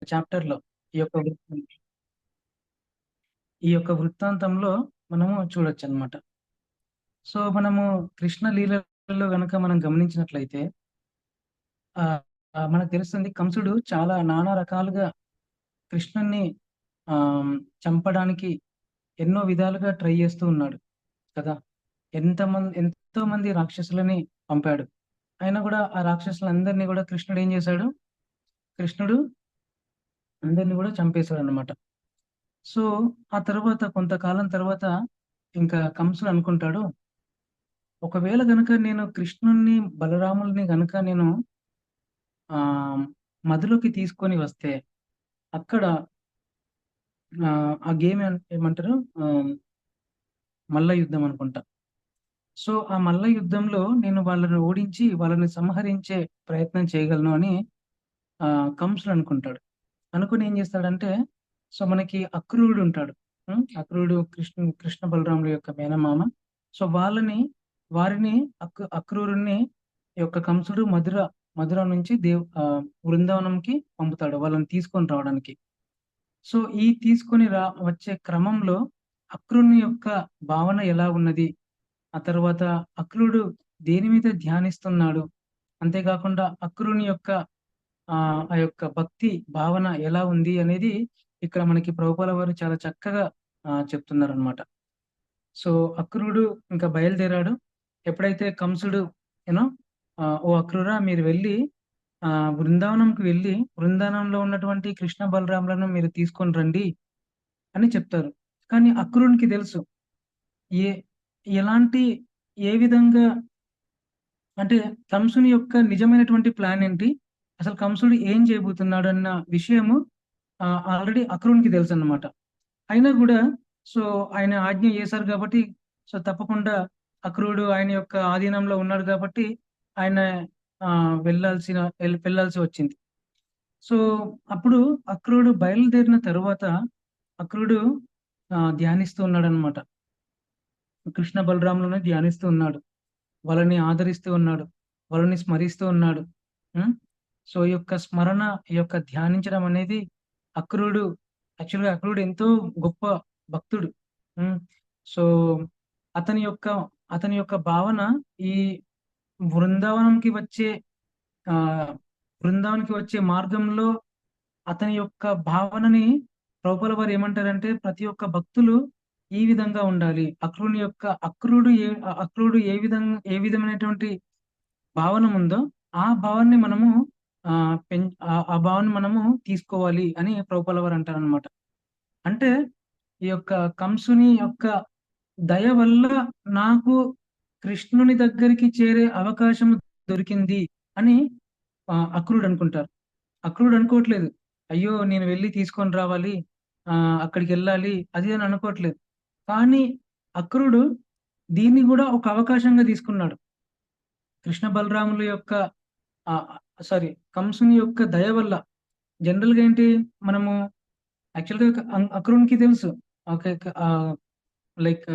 చాప్టర్‌లో ఈ యొక్క వృత్తం ఈ యొక్క వృత్తాంతంలో మనము చూడొచ్చనమాట. సో, మనము కృష్ణ లీలల్లో గనక మనం గమనించినట్లయితే ఆహ్, మనకు తెలుస్తుంది కంసుడు చాలా నానా రకాలుగా కృష్ణుడిని చంపడానికి ఎన్నో విధాలుగా ట్రై చేస్తూ ఉన్నాడు కదా! ఎంతోమంది రాక్షసులని పంపాడు. అయినా గూడా ఆ రాక్షసులందరిని గూడా కృష్ణుడు ఏం చేశాడు? కృష్ణుడు అందరిని గూడా చంపేసాడనమాట. సో, ఆ తర్వాత కొంతకాలం తర్వాత ఇంకా కంసుడు అనుకుంటాడు, ఒకవేళ గనక నేను కృష్ణుడిని, బలరాములని గనక నేను ఆహ్, మదిలోకి తీసుకొని వస్తే అక్కడ ఆ గేమ్ ఏమంటారు? ఆహ్, మల్ల యుద్ధం అనుకుంటా. సో, ఆ మల్ల యుద్ధంలో నేను వాళ్ళని ఓడించి, వాళ్ళని సంహరించే ప్రయత్నం చేయగలను అని కంసుడు అనుకుంటాడు. అనుకుని ఏం చేస్తాడంటే, సో, మనకి అక్రూరుడు ఉంటాడు. అక్రూరుడు కృష్ణ బలరాముల యొక్క మేనమామ. సో, వారిని అక్రూరుడిని ఈ యొక్క కంసుడు మధుర నుంచి బృందావనంకి పంపుతాడు. వాళ్ళని తీసుకొని రావడానికి. సో, ఈ తీసుకొని వచ్చే క్రమంలో అక్రూరుని యొక్క భావన ఎలా ఉన్నది? ఆ తర్వాత అక్రూరుడు దేని మీద ధ్యానిస్తున్నాడు? అంతేకాకుండా అక్రూరుని యొక్క ఆ యొక్క భక్తి భావన ఎలా ఉంది అనేది ఇక్కడ మనకి ప్రభుపాల వారు చాలా చక్కగా చెప్తున్నారనమాట. సో, అక్రూరుడు ఇంకా బయలుదేరాడు. ఎప్పుడైతే కంసుడు యూనో "ఓ అక్రూరా మీరు వెళ్లి బృందావనంకి వెళ్లి బృందావనంలో ఉన్నటువంటి కృష్ణ బలరాములను మీరు తీసుకొని రండి" అని చెప్తారు. కానీ అక్రూరునికి తెలుసు. ఏ ఎలాంటి ఏ విధంగా అంటే కంసుని యొక్క నిజమైనటువంటి ప్లాన్ ఏంటి? అసలు కంసుడు ఏం చేయబోతున్నాడన్న విషయము ఆల్రెడీ అక్రూరునికి తెలుసన్నమాట. అయినా గూడా సో, ఆయన ఆజ్ఞ చేశారు కాబట్టి సో, తప్పకుండా అక్రూరుడు ఆయన యొక్క ఆధీనంలో ఉన్నాడు కాబట్టి ఆయన వెళ్ళాల్సి వచ్చింది. సో, అప్పుడు అక్రూరుడు బయలుదేరిన తరువాత అక్రూరుడు ధ్యానిస్తూ ఉన్నాడన్నమాట. కృష్ణ బలరాములను ధ్యానిస్తూ ఉన్నాడు. వాళ్ళని ఆదరిస్తూ ఉన్నాడు. వాళ్ళని స్మరిస్తూ ఉన్నాడు. హ్మ్. సో, ఈ యొక్క స్మరణ, ఈ యొక్క ధ్యానించడం అనేది అక్రూరుడు అక్రూరుడు ఎంతో గొప్ప భక్తుడు. హ్మ్. సో, అతని యొక్క అతని యొక్క భావన ఈ బృందావనంకి వచ్చే ఆహ్, బృందావనానికి వచ్చే మార్గంలో అతని యొక్క భావనని ప్రభుపాల వారు ఏమంటారంటే, ప్రతి ఒక్క భక్తులు ఈ విధంగా ఉండాలి. అక్రూరుడు ఏ విధమైనటువంటి భావన ఉందో, ఆ భావనని మనము ఆ భావనని మనము తీసుకోవాలి అని ప్రభుపాల వారు అంటారనమాట. అంటే ఈ యొక్క కంసుని యొక్క దయ వల్ల నాకు కృష్ణుని దగ్గరికి చేరే అవకాశం దొరికింది అని అక్రూరుడు అనుకుంటారు. అక్రూరుడు అనుకోవట్లేదు. అయ్యో! నేను వెళ్లి తీసుకొని రావాలి. అక్కడికెళ్ళాలి అది అని అనుకోవట్లేదు. కానీ అక్రూరుడు దీన్ని గూడా ఒక అవకాశంగా తీసుకున్నాడు. కృష్ణ బలరాముల యొక్క ఆహ్, సారీ కంసుని యొక్క దయ వల్ల జనరల్‌గా ఏంటి మనము యాక్చువల్‌గా అక్రూరునికి తెలుసు. ఓకే. లైక్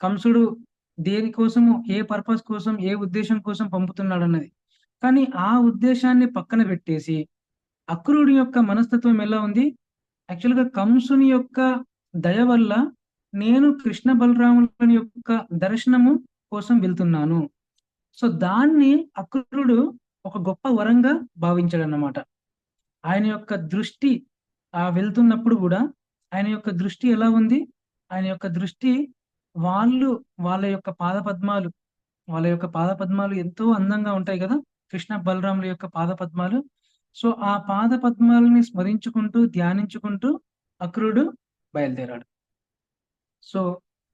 కంసుడు దేనికోసము, ఏ పర్పస్ కోసం, ఏ ఉద్దేశ్యం కోసం పంపుతున్నాడన్నది. కానీ ఆ ఉద్దేశాన్ని పక్కన పెట్టేసి, అక్రూరుడి యొక్క మనస్తత్వం ఎలా ఉంది? యాక్చువల్‌గా కంసుని యొక్క దయ వల్ల నేను కృష్ణ బలరాముల యొక్క దర్శనము కోసం వెళ్తున్నాను. సో, దాన్ని అక్రూరుడు ఒక గొప్ప వరంగా భావించాడన్నమాట. ఆయన యొక్క దృష్టి వెళ్తున్నప్పుడు గూడా ఆయన యొక్క దృష్టి ఎలా ఉంది? ఆయన యొక్క దృష్టి వాళ్ళు వాళ్ళ యొక్క పాదపద్మాలు, వాళ్ళ యొక్క పాదపద్మాలు ఎంతో అందంగా ఉంటాయి గదా! కృష్ణ బలరాముల యొక్క పాదపద్మాలు. సో, ఆ పాదపద్మాలని స్మరించుకుంటూ, ధ్యానించుకుంటూ అక్రూరుడు బయలుదేరాడు. సో,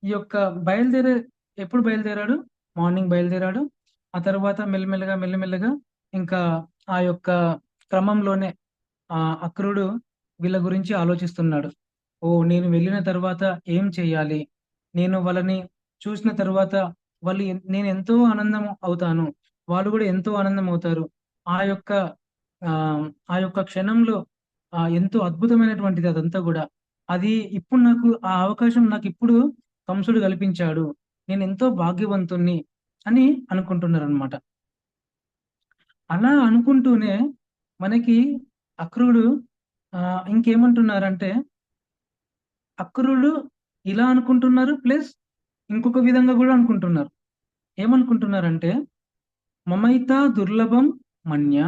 ఈ యొక్క బయలుదేరే ఎప్పుడు బయలుదేరాడు? మార్నింగ్ బయలుదేరాడు. ఆ తర్వాత మెల్లమెల్లగా ఇంకా ఆ యొక్క క్రమంలోనే అక్రూరుడు వీళ్ళ గురించి ఆలోచిస్తున్నాడు. ఓహ్! నేను వెళ్ళిన తర్వాత ఏం చేయాలి? నేను వాళ్ళని చూసిన తరువాత నేనెంతో ఆనందం అవుతాను. వాళ్ళు గూడా ఎంతో ఆనందం అవుతారు. ఆ యొక్క ఆ యొక్క క్షణంలో ఎంతో అద్భుతమైనటువంటిది అదంతా గూడా. అది ఇప్పుడు ఆ అవకాశం నాకిప్పుడు కంసుడు కల్పించాడు. నేనెంతో భాగ్యవంతుడిని అని అనుకుంటున్నారనమాట. అలా అనుకుంటూనే మనకి అక్రూరుడు ఇంకేమంటున్నారంటే అక్రూరుడు ఇలా అనుకుంటున్నారు, ప్లస్ ఇంకొక విధంగా కూడా అనుకుంటున్నారు. ఏమనుకుంటున్నారంటే మమైతా దుర్లభం మన్య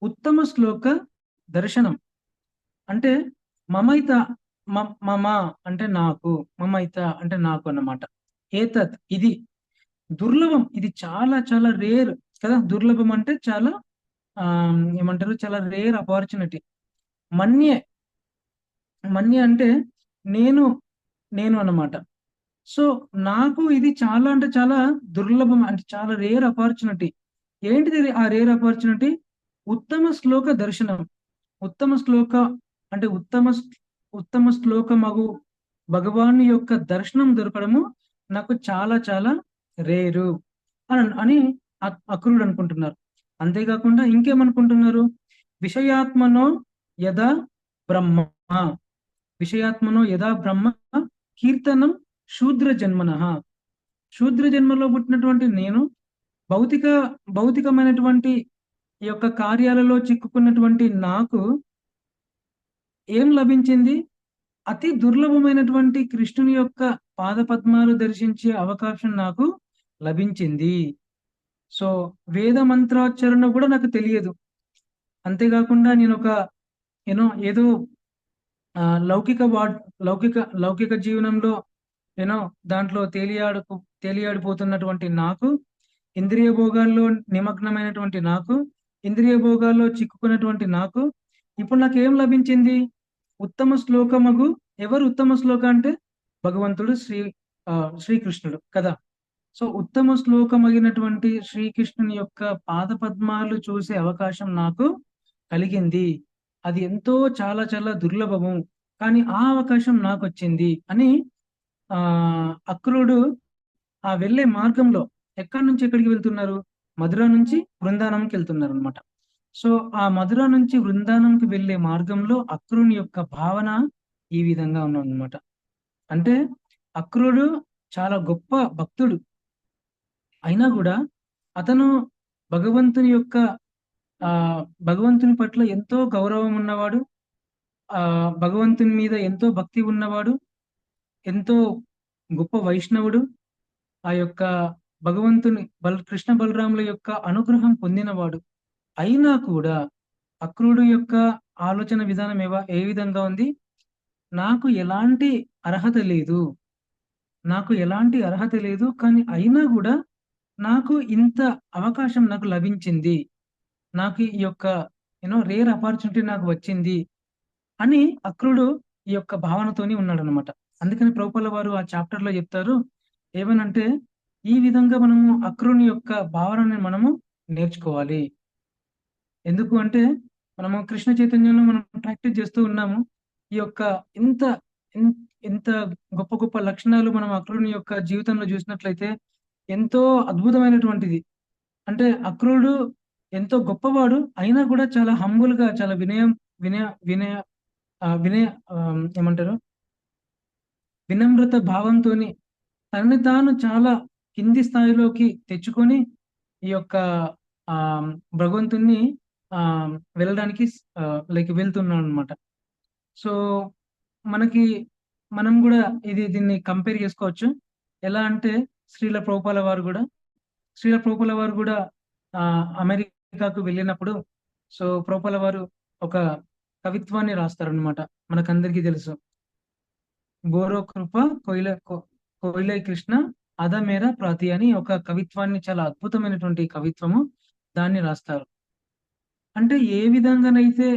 ఉత్తమ శ్లోక దర్శనం. అంటే మమైత మమ అంటే నాకు, మమైత అంటే నాకు అన్నమాట. ఏతత్ ఇది దుర్లభం, ఇది చాలా చాలా రేర్ కదా. దుర్లభం అంటే చాలా ఏమంటారు, చాలా రేర్ ఆపర్చునిటీ. మన్యే, మన్య అంటే నేను, నేను అన్నమాట. సో నాకు ఇది చాలా అంటే చాలా దుర్లభం, అంటే చాలా రేర్ ఆపర్చునిటీ. ఏంటిది ఆ రేర్ ఆపర్చునిటీ? ఉత్తమ శ్లోక దర్శనం. ఉత్తమ శ్లోక అంటే ఉత్తమ శ్లోకమగు భగవాను యొక్క దర్శనం దొరకడము నాకు చాలా చాలా రేరు అని అక్రూరుడు అనుకుంటున్నారు. అంతేకాకుండా ఇంకేమనుకుంటున్నారు? విషయాత్మనో యదా బ్రహ్మ, విషయాత్మనో యదా బ్రహ్మ కీర్తనం శూద్ర జన్మన. శూద్ర జన్మలో పుట్టినటువంటి నేను భౌతిక భౌతికమైనటువంటి ఈ యొక్క కార్యాలలో చిక్కుకున్నటువంటి నాకు ఏం లభించింది? అతి దుర్లభమైనటువంటి కృష్ణుని యొక్క పాదపద్మాలు దర్శించే అవకాశం నాకు లభించింది. సో వేద మంత్రాచరణ కూడా నాకు తెలియదు. అంతేకాకుండా నేను ఒక ఏదో ఆ, లౌకిక వాడ్ లౌకిక జీవనంలో యూనో దాంట్లో తేలియాడిపోతున్నటువంటి నాకు, ఇంద్రియ భోగాల్లో నిమగ్నమైనటువంటి నాకు, ఇంద్రియ భోగాల్లో చిక్కుకున్నటువంటి నాకు ఇప్పుడు నాకు ఏం లభించింది? ఉత్తమ శ్లోకమగు, ఎవరు ఉత్తమ శ్లోక అంటే భగవంతుడు శ్రీకృష్ణుడు కదా. సో ఉత్తమ శ్లోకమగినటువంటి శ్రీకృష్ణుని యొక్క పాద పద్మాలు చూసే అవకాశం నాకు కలిగింది. అది ఎంతో చాలా చాలా దుర్లభము, కానీ ఆ అవకాశం నాకు వచ్చింది అని ఆ అక్రూరుడు ఆ వెళ్ళే మార్గంలో ఎక్కడి నుంచి ఎక్కడికి వెళ్తున్నారు? మధుర నుంచి బృందావనంకి వెళ్తున్నారు అనమాట. సో ఆ మధుర నుంచి బృందావనంకి వెళ్ళే మార్గంలో అక్రూరుని యొక్క భావన ఈ విధంగా ఉన్నదన్నమాట. అంటే అక్రూరుడు చాలా గొప్ప భక్తుడు అయినా కూడా అతను భగవంతుని యొక్క ఆ భగవంతుని పట్ల ఎంతో గౌరవం ఉన్నవాడు, ఆ భగవంతుని మీద ఎంతో భక్తి ఉన్నవాడు, ఎంతో గొప్ప వైష్ణవుడు, ఆ యొక్క భగవంతుని కృష్ణ బలరాముల యొక్క అనుగ్రహం పొందినవాడు. అయినా కూడా అక్రూరుడు యొక్క ఆలోచన విధానం ఏ విధంగా ఉంది? నాకు ఎలాంటి అర్హత లేదు, నాకు ఎలాంటి అర్హత లేదు, కానీ అయినా కూడా నాకు ఇంత అవకాశం నాకు లభించింది, నాకు ఈ యొక్క రేర్ ఆపర్చునిటీ నాకు వచ్చింది అని అక్రూరుడు ఈ యొక్క భావనతోని ఉన్నాడు అనమాట. అందుకని ప్రభుపాల వారు ఆ చాప్టర్ లో చెప్తారు ఏమనంటే, ఈ విధంగా మనము అక్రూరుని యొక్క భావనని మనము నేర్చుకోవాలి. ఎందుకు అంటే మనము కృష్ణ చైతన్యంలో మనం ప్రాక్టీస్ చేస్తూ ఉన్నాము. ఈ యొక్క ఇంత ఇన్- ఇంత గొప్ప గొప్ప లక్షణాలు మనం అక్రూరుని యొక్క జీవితంలో చూసినట్లయితే ఎంతో అద్భుతమైనటువంటిది. అంటే అక్రూరుడు ఎంతో గొప్పవాడు అయినా కూడా చాలా హంబుల్ గా, చాలా వినయ వినయ వినయ ఏమంటారు, వినమ్రత భావంతోని తనని తాను చాలా కింది స్థాయిలోకి తెచ్చుకొని ఈ యొక్క ఆ భగవంతుణ్ణి ఆ వెళ్ళడానికి వెళ్తున్నాడు అనమాట. సో మనకి మనం కూడా దీన్ని కంపేర్ చేసుకోవచ్చు. ఎలా అంటే శ్రీల ప్రభుపాల వారు కూడా ఆ అమెరికాకు వెళ్ళినప్పుడు, సో ప్రభుపాల వారు ఒక కవిత్వాన్ని రాస్తారనమాట. మనకందరికీ తెలుసు, గోరో కృప కోయిలై కృష్ణ అద మేర ప్రాతి అని ఒక కవిత్వాన్ని, చాలా అద్భుతమైనటువంటి కవిత్వము, దాన్ని రాస్తారు. అంటే ఏ విధంగానైతే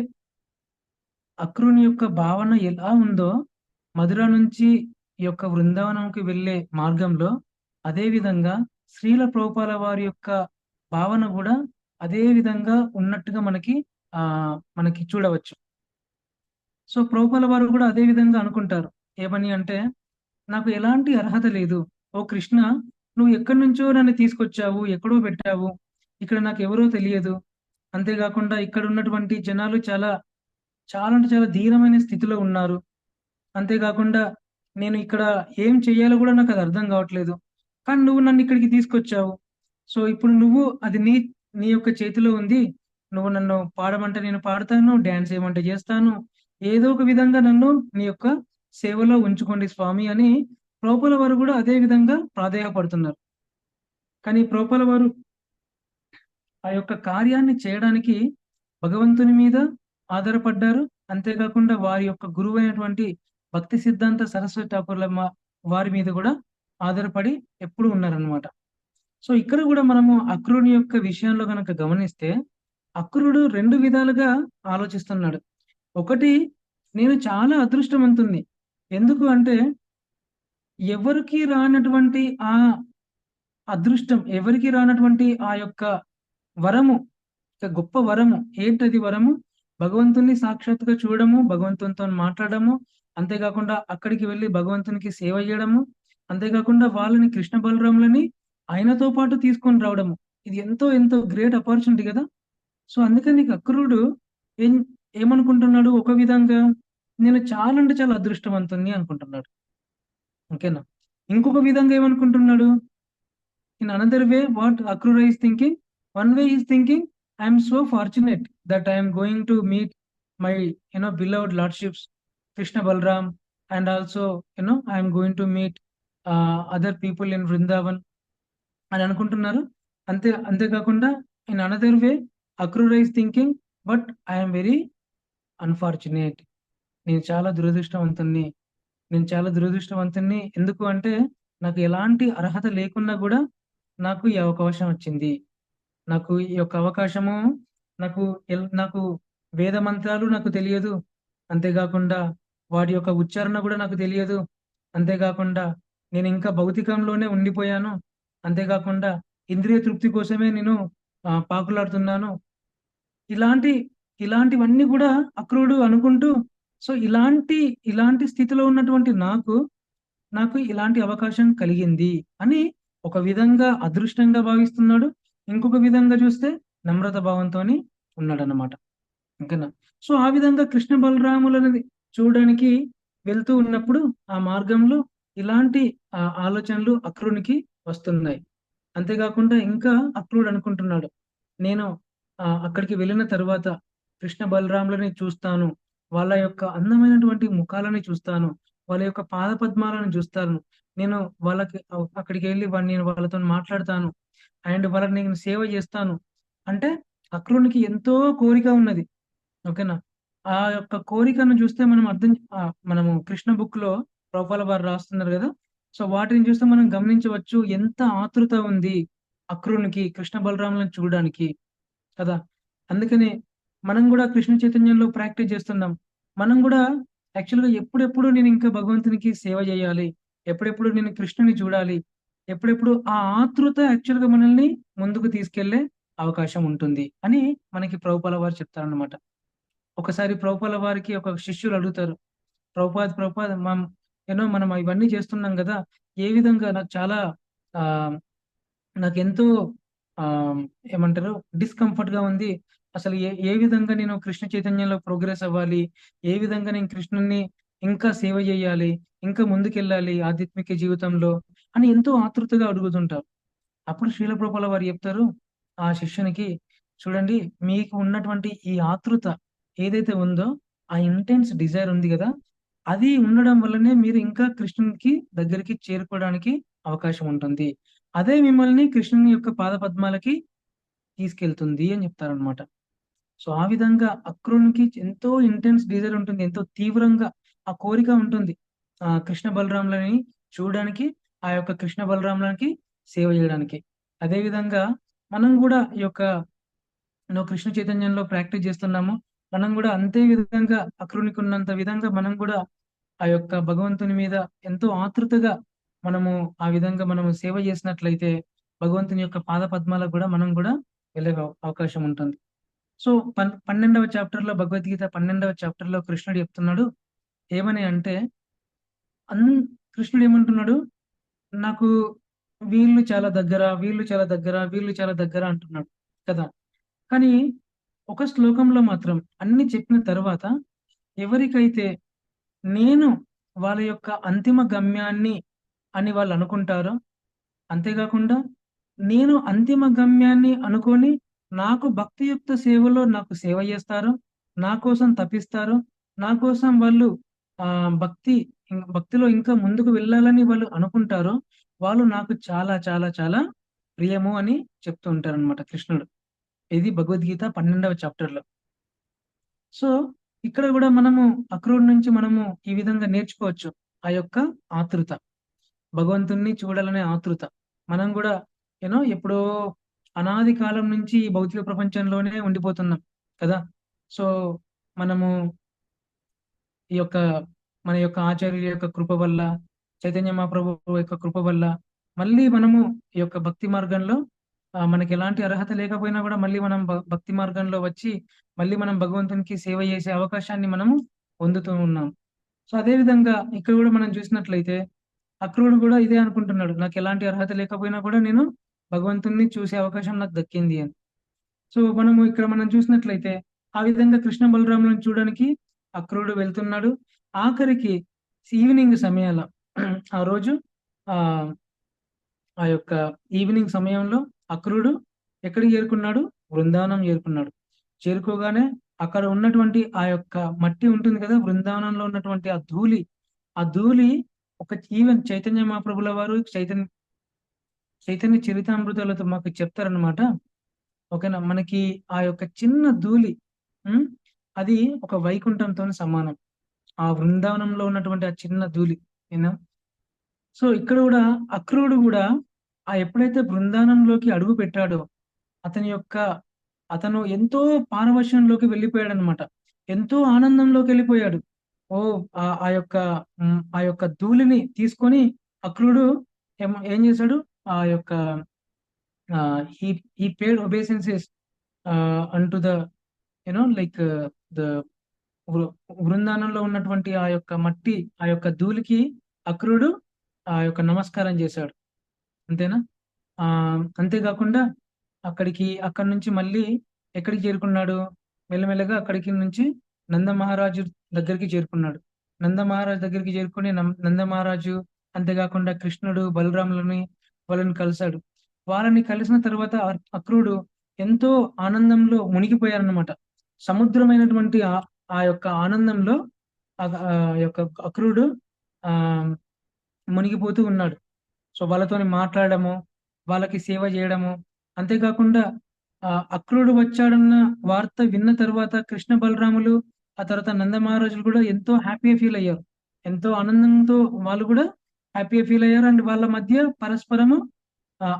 అక్రూని యొక్క భావన ఎలా ఉందో మధుర నుంచి ఈ యొక్క బృందావనంకి వెళ్ళే మార్గంలో, అదే విధంగా శ్రీల ప్రభుపాల వారి యొక్క భావన కూడా అదే విధంగా ఉన్నట్టుగా ఆ మనకి చూడవచ్చు. సో ప్రభుపాల వారు కూడా అదే విధంగా అనుకుంటారు. ఏమని అంటే, నాకు ఎలాంటి అర్హత లేదు, ఓ కృష్ణ, నువ్వు ఎక్కడి నుంచో నన్ను తీసుకొచ్చావు, ఎక్కడో పెట్టావు, ఇక్కడ నాకు ఎవరో తెలియదు. అంతేకాకుండా ఇక్కడ ఉన్నటువంటి జనాలు చాలా చాలా అంటే చాలా దీనమైన స్థితిలో ఉన్నారు. అంతేకాకుండా నేను ఇక్కడ ఏం చెయ్యాలో కూడా నాకు అది అర్థం కావట్లేదు, కానీ నువ్వు నన్ను ఇక్కడికి తీసుకొచ్చావు. సో ఇప్పుడు నువ్వు అది నీ నీ యొక్క చేతిలో ఉంది, నువ్వు నన్ను పాడమంటే నేను పాడతాను, డాన్స్ చేయమంటే చేస్తాను. ఏదో ఒక విధంగా నన్ను నీ యొక్క సేవలో ఉంచుకోండి స్వామి అని ప్రభుపాల వారు కూడా అదే విధంగా ప్రాధేయపడుతున్నారు. కానీ ప్రభుపాల వారు ఆ యొక్క కార్యాన్ని చేయడానికి భగవంతుని మీద ఆధారపడ్డారు. అంతేకాకుండా వారి యొక్క గురువైనటువంటి భక్తి సిద్ధాంత సరస్వతి ఠాకూర్ల వారి మీద కూడా ఆధారపడి ఎప్పుడు ఉన్నారనమాట. సో ఇక్కడ కూడా మనము అక్రూరుని యొక్క విషయంలో గనక గమనిస్తే, అక్రూరుడు 2 విధాలుగా ఆలోచిస్తున్నాడు. ఒకటి, నేను చాలా అదృష్టవంతుణ్ణి. ఎందుకు అంటే, ఎవరికీ రానటువంటి ఆ అదృష్టం, ఎవరికీ రానటువంటి ఆ యొక్క వరము, ఒక గొప్ప వరము. ఏంటది వరము? భగవంతుడిని సాక్షాత్తుగా చూడడము, భగవంతునితోని మాట్లాడడము, అంతేకాకుండా అక్కడికి వెళ్లి భగవంతునికి సేవ చేయడము, అంతేకాకుండా వాళ్ళని కృష్ణ బలరాములని ఆయనతో పాటు తీసుకొని రావడము. ఇది ఎంతో ఎంతో గ్రేట్ ఆపర్చునిటీ కదా! సో, అందుకని అక్రూరుడు ఏం ఏమనుకుంటున్నాడు, ఒక విధంగా నేను చాలా అంటే చాలా అదృష్టవంతుడిని అనుకుంటున్నాడు. ఓకేనా? ఇంకొక విధంగా ఏమనుకుంటున్నాడు, in another way, what Akrura is thinking, one way is thinking, I am so fortunate that I am going to meet my, beloved lordships, Krishna Balram, and also, I am going to meet other people in Vrindavan అని అనుకుంటున్నారు. అంతేకాకుండా in another way Akrura is thinking, but I'm very unfortunate. నేను చాలా దురదృష్టవంతుణ్ణి. ఎందుకు అంటే, నాకు ఎలాంటి అర్హత లేకున్నా కూడా నాకు ఈ అవకాశం వచ్చింది. నాకు ఈ యొక్క అవకాశము, నాకు నాకు వేద మంత్రాలు నాకు తెలియదు. అంతేకాకుండా వాటి యొక్క ఉచ్చారణ కూడా నాకు తెలియదు. అంతేకాకుండా నేను ఇంకా భౌతికంలోనే ఉండిపోయాను. అంతేకాకుండా ఇంద్రియ తృప్తి కోసమే నేను పాకులాడుతున్నాను. ఇలాంటి ఇలాంటివన్నీ కూడా అక్రూరుడు అనుకుంటూ, సో ఇలాంటి స్థితిలో ఉన్నటువంటి నాకు ఇలాంటి అవకాశం కలిగింది అని ఒక విధంగా అదృష్టంగా భావిస్తున్నాడు. ఇంకొక విధంగా చూస్తే నమ్రత భావంతోని ఉన్నాడన్నమాట. ఓకేనా? సో ఆ విధంగా కృష్ణ బలరాములని చూడడానికి వెళ్తూ ఉన్నప్పుడు ఆ మార్గంలో ఇలాంటి ఆలోచనలు అక్రూరునికి వస్తున్నాయి. అంతేకాకుండా ఇంకా అక్రూరుడు అనుకుంటున్నాడు, నేను అక్కడికి వెళ్ళిన తర్వాత కృష్ణ బలరాములని చూస్తాను. వాళ్ళ యొక్క అందమైనటువంటి ముఖాలని చూస్తాను. వాళ్ళ యొక్క పాద పద్మాలను చూస్తాను. నేను వాళ్ళకి అక్కడికి వెళ్ళి నేను వాళ్ళతోని మాట్లాడతాను. అండ్ వాళ్ళకి నేను సేవ చేస్తాను. అంటే అక్రూరునికి ఎంతో కోరిక ఉన్నది. ఓకేనా? ఆ యొక్క కోరికను చూస్తే మనము కృష్ణ బుక్‌లో ప్రభుపాల వారు రాస్తున్నారు గదా! సో వాటిని చూస్తే మనం గమనించవచ్చు, ఎంత ఆతృత ఉంది అక్రూరునికి కృష్ణ బలరాములను చూడడానికి కదా! అందుకనే మనం గూడా కృష్ణ చైతన్యంలో ప్రాక్టీస్ చేస్తున్నాం. మనం గూడా యాక్చువల్‌గా ఎప్పుడెప్పుడు నేను ఇంకా భగవంతునికి సేవ చేయాలి, ఎప్పుడెప్పుడు నేను కృష్ణుని చూడాలి, ఎప్పుడెప్పుడు ఆ ఆతృత యాక్చువల్‌గా మనల్ని ముందుకు తీసుకెళ్ళే అవకాశం ఉంటుంది అని మనకి ప్రభుపాల వారు చెప్తారన్నమాట. ఒకసారి ప్రభుపాల వారికి ఒక శిష్యులు అడుగుతారు, ప్రభుపాద్ మనం ఇవన్నీ చేస్తున్నాం గదా! ఏ విధంగా నాకు చాలా ఆహ్, నాకెంతో ఏమంటారు, డిస్కంఫర్ట్‌గా ఉంది. అసలు ఏ ఏ విధంగా నేను కృష్ణ చైతన్యంలో ప్రోగ్రెస్ అవ్వాలి? ఏ విధంగా నేను కృష్ణుడిని ఇంకా సేవ చేయాలి? ఇంకా ముందుకెళ్ళాలి ఆధ్యాత్మిక జీవితంలో అని ఎంతో ఆతృతగా అడుగుతుంటారు. అప్పుడు శ్రీల ప్రభుపాల వారు చెప్తారు ఆ శిష్యునికి, చూడండి, మీకు ఉన్నటువంటి ఈ ఆతృత ఏదైతే ఉందో, ఆ ఇంటెన్స్ డిజైర్ ఉంది గదా! అది ఉండడం వల్లనే మీరు ఇంకా కృష్ణునికి దగ్గరికి చేరుకోవడానికి అవకాశం ఉంటుంది. అదే మిమ్మల్ని కృష్ణుని యొక్క పాదపద్మాలకి తీసుకెళ్తుంది అని చెప్తారనమాట. సో, ఆ విధంగా అక్రూరునికి ఎంతో ఇంటెన్స్ డిజైర్ ఉంటుంది. ఎంతో తీవ్రంగా ఆ కోరిక ఉంటుంది. కృష్ణ బలరాములని చూడడానికి, ఆ యొక్క కృష్ణ బలరాములకి సేవ జేయడానికి. అదే విధంగా మనం గూడా ఈ యొక్క కృష్ణ చైతన్యంలో ప్రాక్టీస్ జేస్తున్నాము. మనం గూడా అంతే విధంగా అక్రూరునికి ఉన్నంత విధంగా మనం గూడా ఆ యొక్క భగవంతుని మీద ఎంతో ఆతృతగా మనము ఆ విధంగా మనము సేవ జేసినట్లయితే, భగవంతుని యొక్క పాద పద్మాలకు గూడా మనం గూడా వెళ్ళే అవకాశం ఉంటుంది. సో, 12వ చాప్టర్‌లో, భగవద్గీత 12వ చాప్టర్‌లో కృష్ణుడు చెప్తున్నాడు. ఏమని అంటే, అన్ కృష్ణుడు ఏమంటున్నాడు, నాకు వీళ్ళు చాలా దగ్గర, వీళ్ళు చాలా దగ్గర, వీళ్ళు చాలా దగ్గర అంటున్నాడు కదా! కానీ ఒక శ్లోకంలో మాత్రం అన్ని చెప్పిన తర్వాత, ఎవరికైతే నేను వాళ్ళ యొక్క అంతిమ గమ్యాన్ని అని వాళ్ళనుకుంటారో, అంతేగాకుండా నేను అంతిమ గమ్యాన్ని అనుకోని నాకు భక్తియుక్త సేవలో నాకు సేవ చేస్తారు. నా కోసం తపిస్తారు. నా కోసం వాళ్ళు భక్తిలో ఇంకా ముందుకు వెళ్ళాలని వాళ్ళు అనుకుంటారో, వాళ్ళు నాకు చాలా చాలా చాలా ప్రియము అని చెప్తూ ఉంటారనమాట కృష్ణుడు. ఇది భగవద్గీత 12వ చాప్టర్‌లో. సో, ఇక్కడ గూడా మనము అక్రూరుడి నుంచి మనము ఈ విధంగా నేర్చుకోవచ్చు. ఆ యొక్క ఆతృత. భగవంతుడిని చూడాలనే ఆతృత. మనం గూడా ఎప్పుడో అనాది కాలం నుంచి ఈ భౌతిక ప్రపంచంలోనే ఉండిపోతున్నాం కదా! సో, మనము ఈ యొక్క మన యొక్క ఆచార్యుల యొక్క కృప వల్ల, చైతన్య మహాప్రభువు యొక్క కృప వల్ల, మళ్ళీ మనము ఈ యొక్క భక్తి మార్గంలో మనకెలాంటి అర్హత లేకపోయినా గూడా మళ్ళీ మనం భక్తి మార్గంలో వచ్చి, మళ్ళీ మనం భగవంతునికి సేవ చేసే అవకాశాన్ని మనము పొందుతూ ఉన్నాం. సో, అదే విధంగా ఇక్కడ గూడా మనం చూసినట్లయితే అక్రూరుడు గూడా ఇదే అనుకుంటున్నాడు. నాకెలాంటి అర్హత లేకపోయినా కూడా నేను భగవంతుడిని చూసే అవకాశం నాకు దక్కింది అని. సో, మనం చూసినట్లయితే ఆ విధంగా కృష్ణ బలరాములను చూడడానికి అక్రూరుడు వెళ్తున్నాడు. ఆఖరికి ఈవినింగ్ సమయాల ఆ రోజు ఆహ్, ఆ యొక్క ఈవినింగ్ సమయంలో అక్రూరుడు ఎక్కడికి చేరుకున్నాడు? బృందావనం చేరుకున్నాడు. చేరుకోగానే అక్కడ ఉన్నటువంటి ఆ యొక్క మట్టి ఉంటుంది కదా! బృందావనంలో ఉన్నటువంటి ఆ ధూళి ఒక ఈవెన్ చైతన్య మహాప్రభుల వారు చైతన్య చరితామృతాలతో మాకు చెప్తారనమాట. ఓకేనా? మనకి ఆ యొక్క చిన్న ధూళి హ్మ్. అది ఒక వైకుంఠంతోని సమానం. ఆ బృందావనంలో ఉన్నటువంటి ఆ చిన్న ధూళి. యూనో సో, ఇక్కడ గూడా అక్రూరుడు గూడా ఎప్పుడైతే బృందావనంలోకి అడుగు పెట్టాడో, అతని యొక్క అతను ఎంతో పారవశ్యంలోకి వెళ్ళిపోయాడనమాట. ఎంతో ఆనందంలోకెళ్ళిపోయాడు. ఓహ్! ఆ యొక్క ధూళిని తీసుకొని అక్రూరుడు ఏం చేశాడు? ఆ యొక్క హి హి పేడ్ ఒబేసెన్సెస్ అన్‌టు ద లైక్ ద వృ బృందావనంలో ఉన్నటువంటి ఆ యొక్క మట్టి, ఆ యొక్క ధూళికి అక్రూరుడు ఆ యొక్క నమస్కారం చేశాడు. అంతేనా? అంతే గాకుండా అక్కడి నుంచి మళ్ళీ ఎక్కడికి చేరుకున్నాడు? మెల్లమెల్లగా అక్కడికి నుంచి నందమహారాజు దగ్గరికి చేరుకున్నాడు. నందమహారాజు దగ్గరికి చేరుకొని నందమహారాజు అంతేగాకుండా కృష్ణుడు, బలరాములని వాళ్ళని కలిసాడు. వాళ్ళని కలిసిన తర్వాత అక్రూరుడు ఎంతో ఆనందంలో మునిగిపోయారన్నమాట. సముద్రమైనటువంటి ఆ యొక్క ఆనందంలో యొక్క అక్రూరుడు ఆహ్, మునిగిపోతూ ఉన్నాడు. సో, వాళ్ళతోని మాట్లాడడము, వాళ్ళకి సేవ జేయడము. అంతేకాకుండా అక్రూరుడు వచ్చాడన్న వార్త విన్న తర్వాత కృష్ణ బలరాములు, ఆ తర్వాత నందమహారాజులు కూడా ఎంతో హ్యాపీగా ఫీల్ అయ్యారు. ఎంతో ఆనందంతో వాళ్ళు కూడా హ్యాపీగా ఫీల్ అయ్యారు. అండ్ వాళ్ళ మధ్య పరస్పరము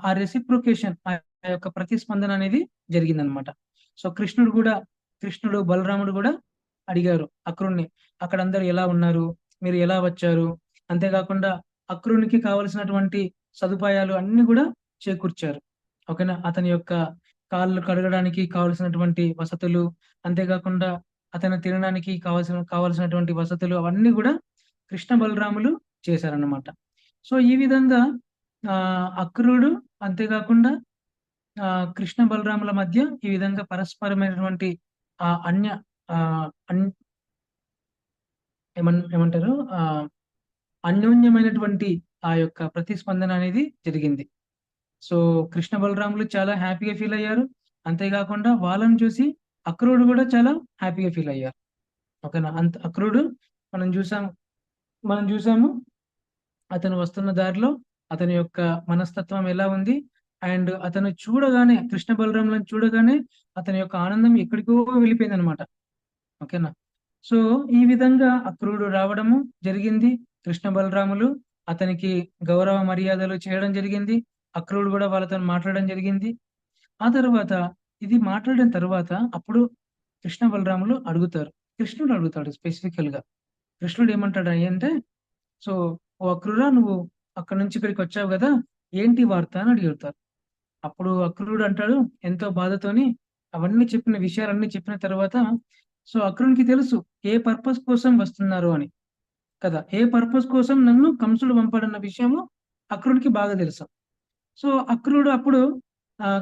ఆ రెసిప్రొకేషన్ ఆ యొక్క ప్రతిస్పందన అనేది జరిగిందనమాట. సో, కృష్ణుడు, బలరాముడు కూడా అడిగారు అక్రూరుడిని, "అక్కడ అందరూ ఎలా ఉన్నారు? మీరు ఎలా వచ్చారు?" అంతేకాకుండా అక్రూరునికి కావాల్సినటువంటి సదుపాయాలు అన్నీ గూడా చేకూర్చారు. ఓకేనా? అతని యొక్క కాళ్ళు కడగడానికి కావాల్సినటువంటి వసతులు, అంతేకాకుండా అతను తినడానికి కావాల్సినటువంటి వసతులు అవన్నీ గూడా కృష్ణ బలరాములు చేశారన్నమాట. సో, ఈ విధంగా అక్రూరుడు అంతేకాకుండా కృష్ణ బలరాముల మధ్య ఈ విధంగా పరస్పరమైనటువంటి ఆహ్, అన్య ఆహ్, అన్ ఏమంటారు? అన్యోన్యమైనటువంటి ఆ యొక్క ప్రతిస్పందన అనేది జరిగింది. సో, కృష్ణ బలరాములు చాలా హ్యాపీగా ఫీల్ అయ్యారు. అంతేగాకుండా వాళ్ళని చూసి అక్రూరుడు గూడా చాలా హ్యాపీగా ఫీల్ అయ్యారు. ఓకేనా? అక్రూరుడు మనం జూసాము. మనం జూసాము. అతను వస్తున్న దారిలో అతని యొక్క మనస్తత్వం ఎలా ఉంది? అండ్ అతను చూడగానే కృష్ణ బలరాములను చూడగానే అతని యొక్క ఆనందం ఎక్కడికో వెళ్ళిపోయిందనమాట. ఓకేనా? సో, ఈ విధంగా అక్రూరుడు రావడము జరిగింది. కృష్ణ బలరాములు అతనికి గౌరవ మర్యాదలు చేయడం జరిగింది. అక్రూరుడు గూడా వాళ్ళతోని మాట్లాడడం జరిగింది. ఆ తర్వాత ఇది మాట్లాడిన తర్వాత అప్పుడు కృష్ణ బలరాములు అడుగుతారు. కృష్ణుడు అడుగుతాడు స్పెసిఫికల్‌గా. కృష్ణుడు ఏమంటాడు అంటే, "సో, ఓ అక్రూరా నువ్వు అక్కడి నుంచి ఇక్కడికొచ్చావు గదా! ఏంటి వార్త?" అని అడుగుతారు. అప్పుడు అక్రూరుడు అంటాడు ఎంతో బాధతోని అవన్నీ విషయాలన్నీ చెప్పిన తర్వాత సో, అక్రూరునికి తెలుసు ఏ పర్పస్ కోసం వస్తున్నారు అని కదా! ఏ పర్పస్ కోసం నన్ను కంసుడు పంపాడన్న విషయము అక్రూరునికి బాగా తెలుసు. సో, అక్రూరుడు అప్పుడు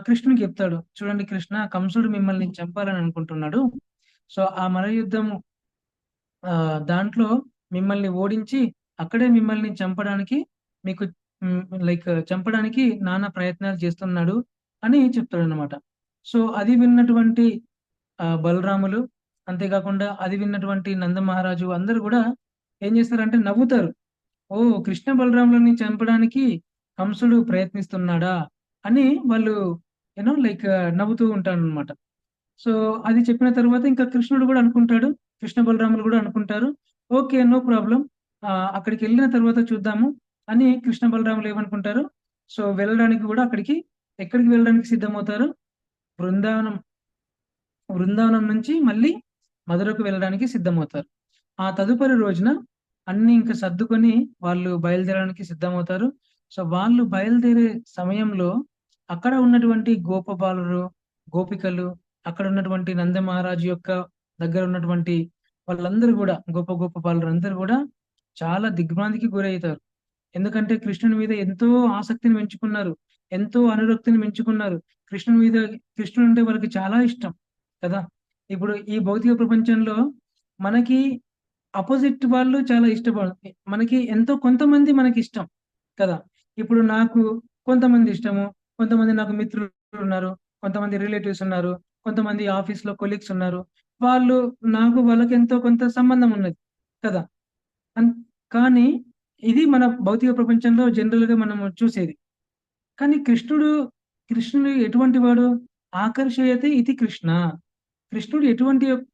కృష్ణునికి చెప్తాడు. "చూడండి కృష్ణ, కంసుడు మిమ్మల్ని చంపాలని అనుకుంటున్నాడు. సో, ఆ మరయుద్ధము దాంట్లో మిమ్మల్ని ఓడించి అక్కడే మిమ్మల్ని చంపడానికి మీకు లైక్ చంపడానికి నానా ప్రయత్నాలు చేస్తున్నాడు" అని చెప్తాడన్నమాట. సో అది విన్నటువంటి బలరాములు, అంతేకాకుండా అది విన్నటువంటి నంద మహారాజు అందరూ కూడా ఏం చేస్తారంటే నవ్వుతారు. ఓ, కృష్ణ బలరాములని చంపడానికి కంసుడు ప్రయత్నిస్తున్నాడా అని వాళ్ళు లైక్ నవ్వుతూ ఉంటారన్నమాట. సో అది చెప్పిన తర్వాత ఇంకా కృష్ణుడు కూడా అనుకుంటాడు, కృష్ణ బలరాములు కూడా అనుకుంటారు, ఓకే, నో ప్రాబ్లం, అక్కడికి వెళ్ళిన తర్వాత చూద్దాము అని కృష్ణ బలరాములు ఏమనుకుంటారు. సో వెళ్ళడానికి కూడా ఎక్కడికి వెళ్ళడానికి సిద్ధమవుతారు? బృందావనం బృందావనం నుంచి మళ్ళీ మధురకు వెళ్ళడానికి సిద్ధమవుతారు. ఆ తదుపరి రోజున అన్ని ఇంకా సర్దుకొని వాళ్ళు బయలుదేరడానికి సిద్ధమవుతారు. సో వాళ్ళు బయలుదేరే సమయంలో అక్కడ ఉన్నటువంటి గోపబాలురు, గోపికలు, అక్కడ ఉన్నటువంటి నంద మహారాజు యొక్క దగ్గర ఉన్నటువంటి వాళ్ళందరూ కూడా గోపబాలురు అందరూ కూడా చాలా దిగ్భ్రాంతికి గురవుతారు. ఎందుకంటే కృష్ణుని మీద ఎంతో ఆసక్తిని పెంచుకున్నారు, ఎంతో అనురక్తిని పెంచుకున్నారు. కృష్ణుని మీద కృష్ణుడు అంటే వాళ్ళకి చాలా ఇష్టం కదా. ఇప్పుడు ఈ భౌతిక ప్రపంచంలో మనకి అపోజిట్ వాళ్ళు చాలా మనకి ఎంతో కొంతమంది మనకి ఇష్టం కదా. ఇప్పుడు నాకు కొంతమంది ఇష్టము, కొంతమంది నాకు మిత్రులు ఉన్నారు, కొంతమంది రిలేటివ్స్ ఉన్నారు, కొంతమంది ఆఫీస్ లో కొలీగ్స్ ఉన్నారు. వాళ్ళు వాళ్ళకి ఎంతో కొంత సంబంధం ఉన్నది కదా. అన్- కానీ ఇది మన భౌతిక ప్రపంచంలో జనరల్ గా మనం చూసేది. కానీ కృష్ణుడు ఎటువంటి వాడు? ఆకర్షయతే ఇది కృష్ణ. కృష్ణుడు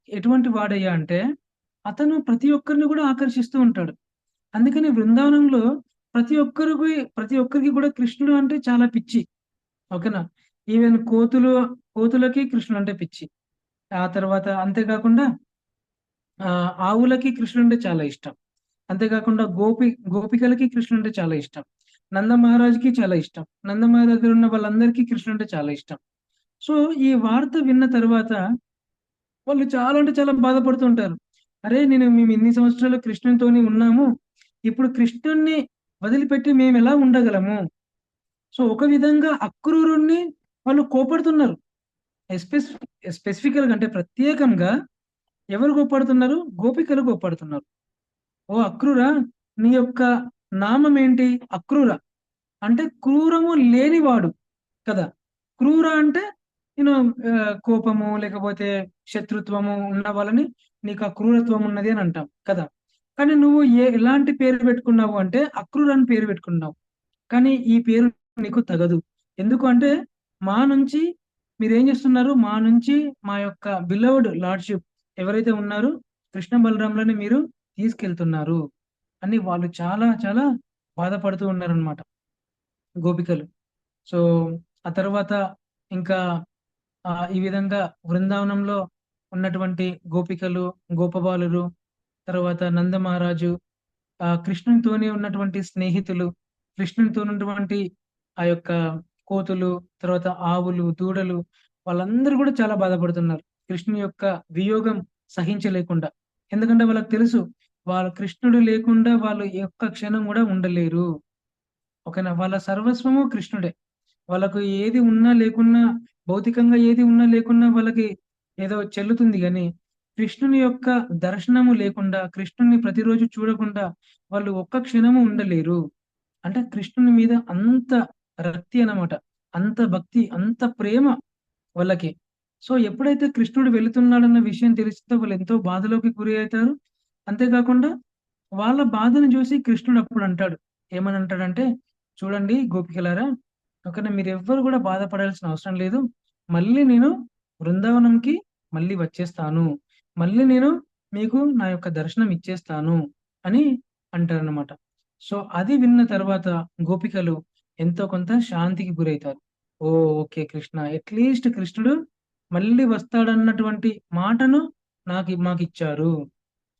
ఎటువంటి వాడయ్యా అంటే అతను ప్రతి ఒక్కరిని కూడా ఆకర్షిస్తూ ఉంటాడు. అందుకని బృందావనంలో ప్రతి ఒక్కరికి కూడా కృష్ణుడు అంటే చాలా పిచ్చి. ఓకేనా. ఈవెన్ కోతులకి కృష్ణుడు అంటే పిచ్చి. ఆ తర్వాత అంతేకాకుండా ఆవులకి కృష్ణుడు అంటే చాలా ఇష్టం. అంతేకాకుండా గోపికలకి కృష్ణుడు అంటే చాలా ఇష్టం. నంద మహారాజుకి చాలా ఇష్టం. నంద మహారాజు దగ్గర ఉన్న వాళ్ళందరికీ కృష్ణుడు అంటే చాలా ఇష్టం. సో ఈ వార్త విన్న తర్వాత వాళ్ళు చాలా అంటే చాలా బాధపడుతుంటారు. అరే, మేము ఇన్ని సంవత్సరాలు కృష్ణునితోని ఉన్నాము, ఇప్పుడు కృష్ణుణ్ణి వదిలిపెట్టి మేము ఎలా ఉండగలము? సో ఒక విధంగా అక్రూరుణ్ణి వాళ్ళు కోపడుతున్నారు. స్పెసిఫికల్ గా అంటే ప్రత్యేకంగా ఎవరు కోపడుతున్నారు? గోపికలు కోపడుతున్నారు. ఓ అక్రూర, నీ యొక్క నామం ఏంటి? అక్రూర అంటే క్రూరము లేనివాడు కదా. క్రూర అంటే నేను కోపము లేకపోతే శత్రుత్వము ఉన్న వాళ్ళని నీకు ఆ క్రూరత్వం ఉన్నది అని అంటాం కదా. కానీ నువ్వు ఎలాంటి పేరు పెట్టుకున్నావు అంటే అక్రూర అని పేరు పెట్టుకున్నావు. కానీ ఈ పేరు నీకు తగదు. ఎందుకు అంటే మా నుంచి మీరేం చేస్తున్నారు? మా నుంచి మా యొక్క బిలవ్డ్ లార్డ్షిప్ ఎవరైతే ఉన్నారో కృష్ణ బలరాములని మీరు తీసుకెళ్తున్నారు అని వాళ్ళు చాలా చాలా బాధపడుతూ ఉన్నారనమాట గోపికలు. సో ఆ తర్వాత ఇంకా ఈ విధంగా బృందావనంలో ఉన్నటువంటి గోపికలు, గోపబాలురు, తర్వాత నంద మహారాజు, కృష్ణునితోనే ఉన్నటువంటి స్నేహితులు, కృష్ణునితో ఉన్నటువంటి ఆ యొక్క కోతులు, తర్వాత ఆవులు, దూడలు, వాళ్ళందరూ కూడా చాలా బాధపడుతున్నారు కృష్ణుని యొక్క వియోగం సహించలేకుండా. ఎందుకంటే వాళ్ళకి తెలుసు, వాళ్ళ కృష్ణుడు లేకుండా వాళ్ళు ఏ ఒక్క క్షణం కూడా ఉండలేరు. ఓకేనా. వాళ్ళ సర్వస్వము కృష్ణుడే. వాళ్ళకు ఏది ఉన్నా లేకున్నా, భౌతికంగా ఏది ఉన్నా లేకున్నా వాళ్ళకి ఏదో చెల్లుతుంది కానీ కృష్ణుని యొక్క దర్శనము లేకుండా, కృష్ణుని ప్రతిరోజు చూడకుండా వాళ్ళు ఒక్క క్షణము ఉండలేరు. అంటే కృష్ణుని మీద అంత రక్తి అన్నమాట, అంత భక్తి, అంత ప్రేమ వాళ్ళకి. సో ఎప్పుడైతే కృష్ణుడు వెళుతున్నాడన్న విషయం తెలిస్తే వాళ్ళు ఎంతో బాధలోకి గురి అవుతారు. అంతేకాకుండా వాళ్ళ బాధను చూసి కృష్ణుడు అప్పుడు అంటాడు, ఏమని అంటాడంటే, చూడండి గోపికలారా, ఓకేనా, మీరు ఎవ్వరు కూడా బాధపడాల్సిన అవసరం లేదు. మళ్ళీ నేను బృందావనంకి మళ్ళీ వచ్చేస్తాను, మళ్ళీ నేను మీకు నా యొక్క దర్శనం ఇచ్చేస్తాను అని అంటారనమాట. సో అది విన్న తర్వాత గోపికలు ఎంతో కొంత శాంతికి గురవుతారు. ఓ, ఓకే, కృష్ణ అట్లీస్ట్ కృష్ణుడు మళ్ళీ వస్తాడన్నటువంటి మాటను మాకు ఇచ్చారు.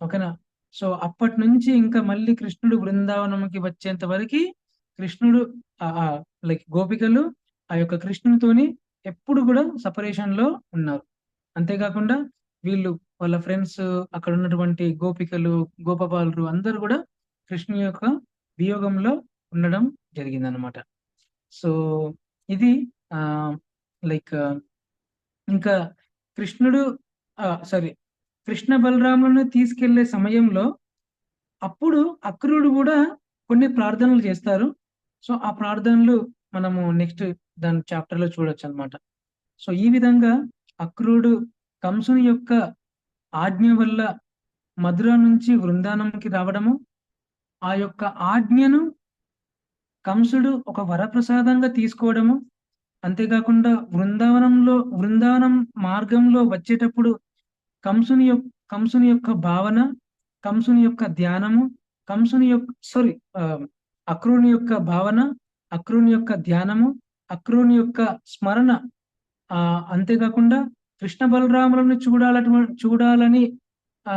ఓకేనా. సో అప్పటి నుంచి ఇంకా మళ్ళీ కృష్ణుడు బృందావనంకి వచ్చేంత వరకు కృష్ణుడు లైక్ గోపికలు ఆ యొక్క కృష్ణునితోని ఎప్పుడు కూడా సపరేషన్ లో ఉన్నారు. అంతేకాకుండా వీళ్ళు వాళ్ళ ఫ్రెండ్స్, అక్కడ ఉన్నటువంటి గోపికలు, గోపబాలురు అందరూ కూడా కృష్ణుని యొక్క వియోగంలో ఉండడం జరిగిందనమాట. సో ఇది ఆ లైక్ ఇంకా కృష్ణుడు సారీ కృష్ణ బలరాములను తీసుకెళ్లే సమయంలో అప్పుడు అక్రూరుడు కూడా కొన్ని ప్రార్థనలు చేస్తారు. సో ఆ ప్రార్థనలు మనము నెక్స్ట్ దాని చాప్టర్ లో చూడొచ్చు అనమాట. సో ఈ విధంగా అక్రూరుడు కంసుని యొక్క ఆజ్ఞ వల్ల మధుర నుంచి వృందావనంకి రావడము, ఆ యొక్క ఆజ్ఞను కంసుడు ఒక వరప్రసాదంగా తీసుకోవడము, అంతేకాకుండా వృందావనం మార్గంలో వచ్చేటప్పుడు కంసుని యొక్క భావన, కంసుని యొక్క ధ్యానము, కంసుని యొక్క సారీ అక్రూరుని యొక్క భావన, అక్రూరుని యొక్క ధ్యానము, అక్రూరుని యొక్క స్మరణ, అంతేకాకుండా కృష్ణ బలరాములను చూడాలని ఆ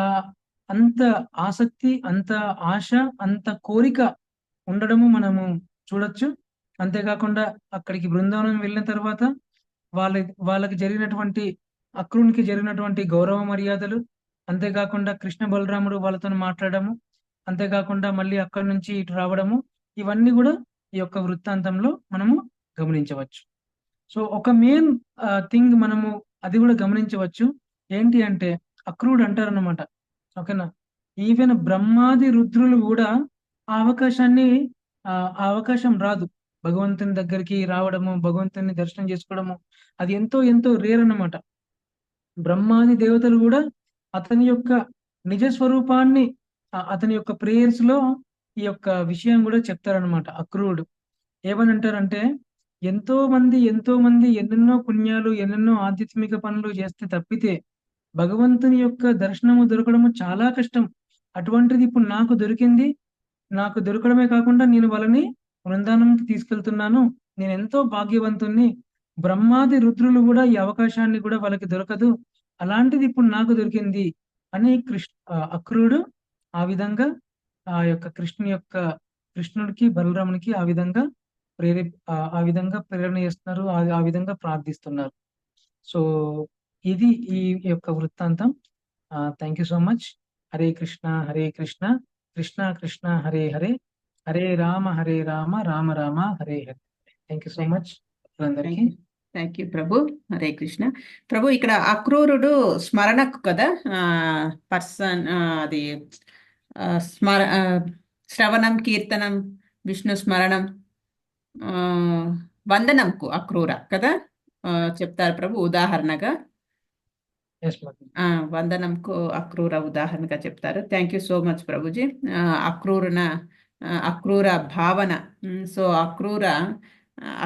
అంత ఆసక్తి, అంత ఆశ, అంత కోరిక ఉండడము మనము చూడొచ్చు. అంతేకాకుండా అక్కడికి బృందావనం వెళ్ళిన తర్వాత వాళ్ళకి జరిగినటువంటి అక్రూనికి జరిగినటువంటి గౌరవ మర్యాదలు, అంతేకాకుండా కృష్ణ బలరాముడు వాళ్ళతో మాట్లాడము, అంతేకాకుండా మళ్ళీ అక్కడి నుంచి ఇటు రావడము, ఇవన్నీ కూడా ఈ యొక్క వృత్తాంతంలో మనము గమనించవచ్చు. సో ఒక మెయిన్ థింగ్ మనము అది కూడా గమనించవచ్చు. ఏంటి అంటే అక్రూరుడు అంటారన్నమాట, ఓకేనా, ఈవెన్ బ్రహ్మాది రుద్రులు కూడా ఆ అవకాశాన్ని ఆ అవకాశం రాదు. భగవంతుని దగ్గరికి రావడము, భగవంతుని దర్శనం చేసుకోవడము, అది ఎంతో ఎంతో రేర్ అన్నమాట. బ్రహ్మాది దేవతలు కూడా అతని యొక్క నిజ స్వరూపాన్ని అతని యొక్క ప్రేయర్స్ లో ఈ యొక్క విషయం కూడా చెప్తారనమాట. అక్రూరుడు ఏమని అంటారంటే, ఎంతో మంది ఎన్నెన్నో పుణ్యాలు, ఎన్నెన్నో ఆధ్యాత్మిక పనులు చేస్తే తప్పితే భగవంతుని యొక్క దర్శనము దొరకడము చాలా కష్టం. అటువంటిది ఇప్పుడు నాకు దొరికింది. నాకు దొరకడమే కాకుండా నేను వాళ్ళని బృందావనంకి తీసుకెళ్తున్నాను. నేను ఎంతో భాగ్యవంతుణ్ణి. బ్రహ్మాది రుద్రులు కూడా ఈ అవకాశాన్ని కూడా వాళ్ళకి దొరకదు. అలాంటిది ఇప్పుడు నాకు దొరికింది అని అక్రూరుడు ఆ విధంగా ఆ యొక్క కృష్ణుడికి బలరామునికి ఆ విధంగా ప్రేరణ చేస్తున్నారు, ఆ విధంగా ప్రార్థిస్తున్నారు. సో ఇది ఈ యొక్క వృత్తాంతం. Thank you so much. Hare Krishna Hare Krishna, Krishna Krishna Hare Hare, Hare Rama Rama Rama Hare Hare. Thank you so much అందరికీ. థ్యాంక్ యూ ప్రభు. హరే కృష్ణ. ప్రభు, ఇక్కడ అక్రూరుడు స్మరణకు కదా పర్సన్, అది శ్రవణం, కీర్తనం, విష్ణు స్మరణం, వందనంకు అక్రూర కదా చెప్తారు ప్రభు ఉదాహరణగా. వందనంకు అక్రూర ఉదాహరణగా చెప్తారు. Thank you so much Prabhuji. Akrura Bhavana. So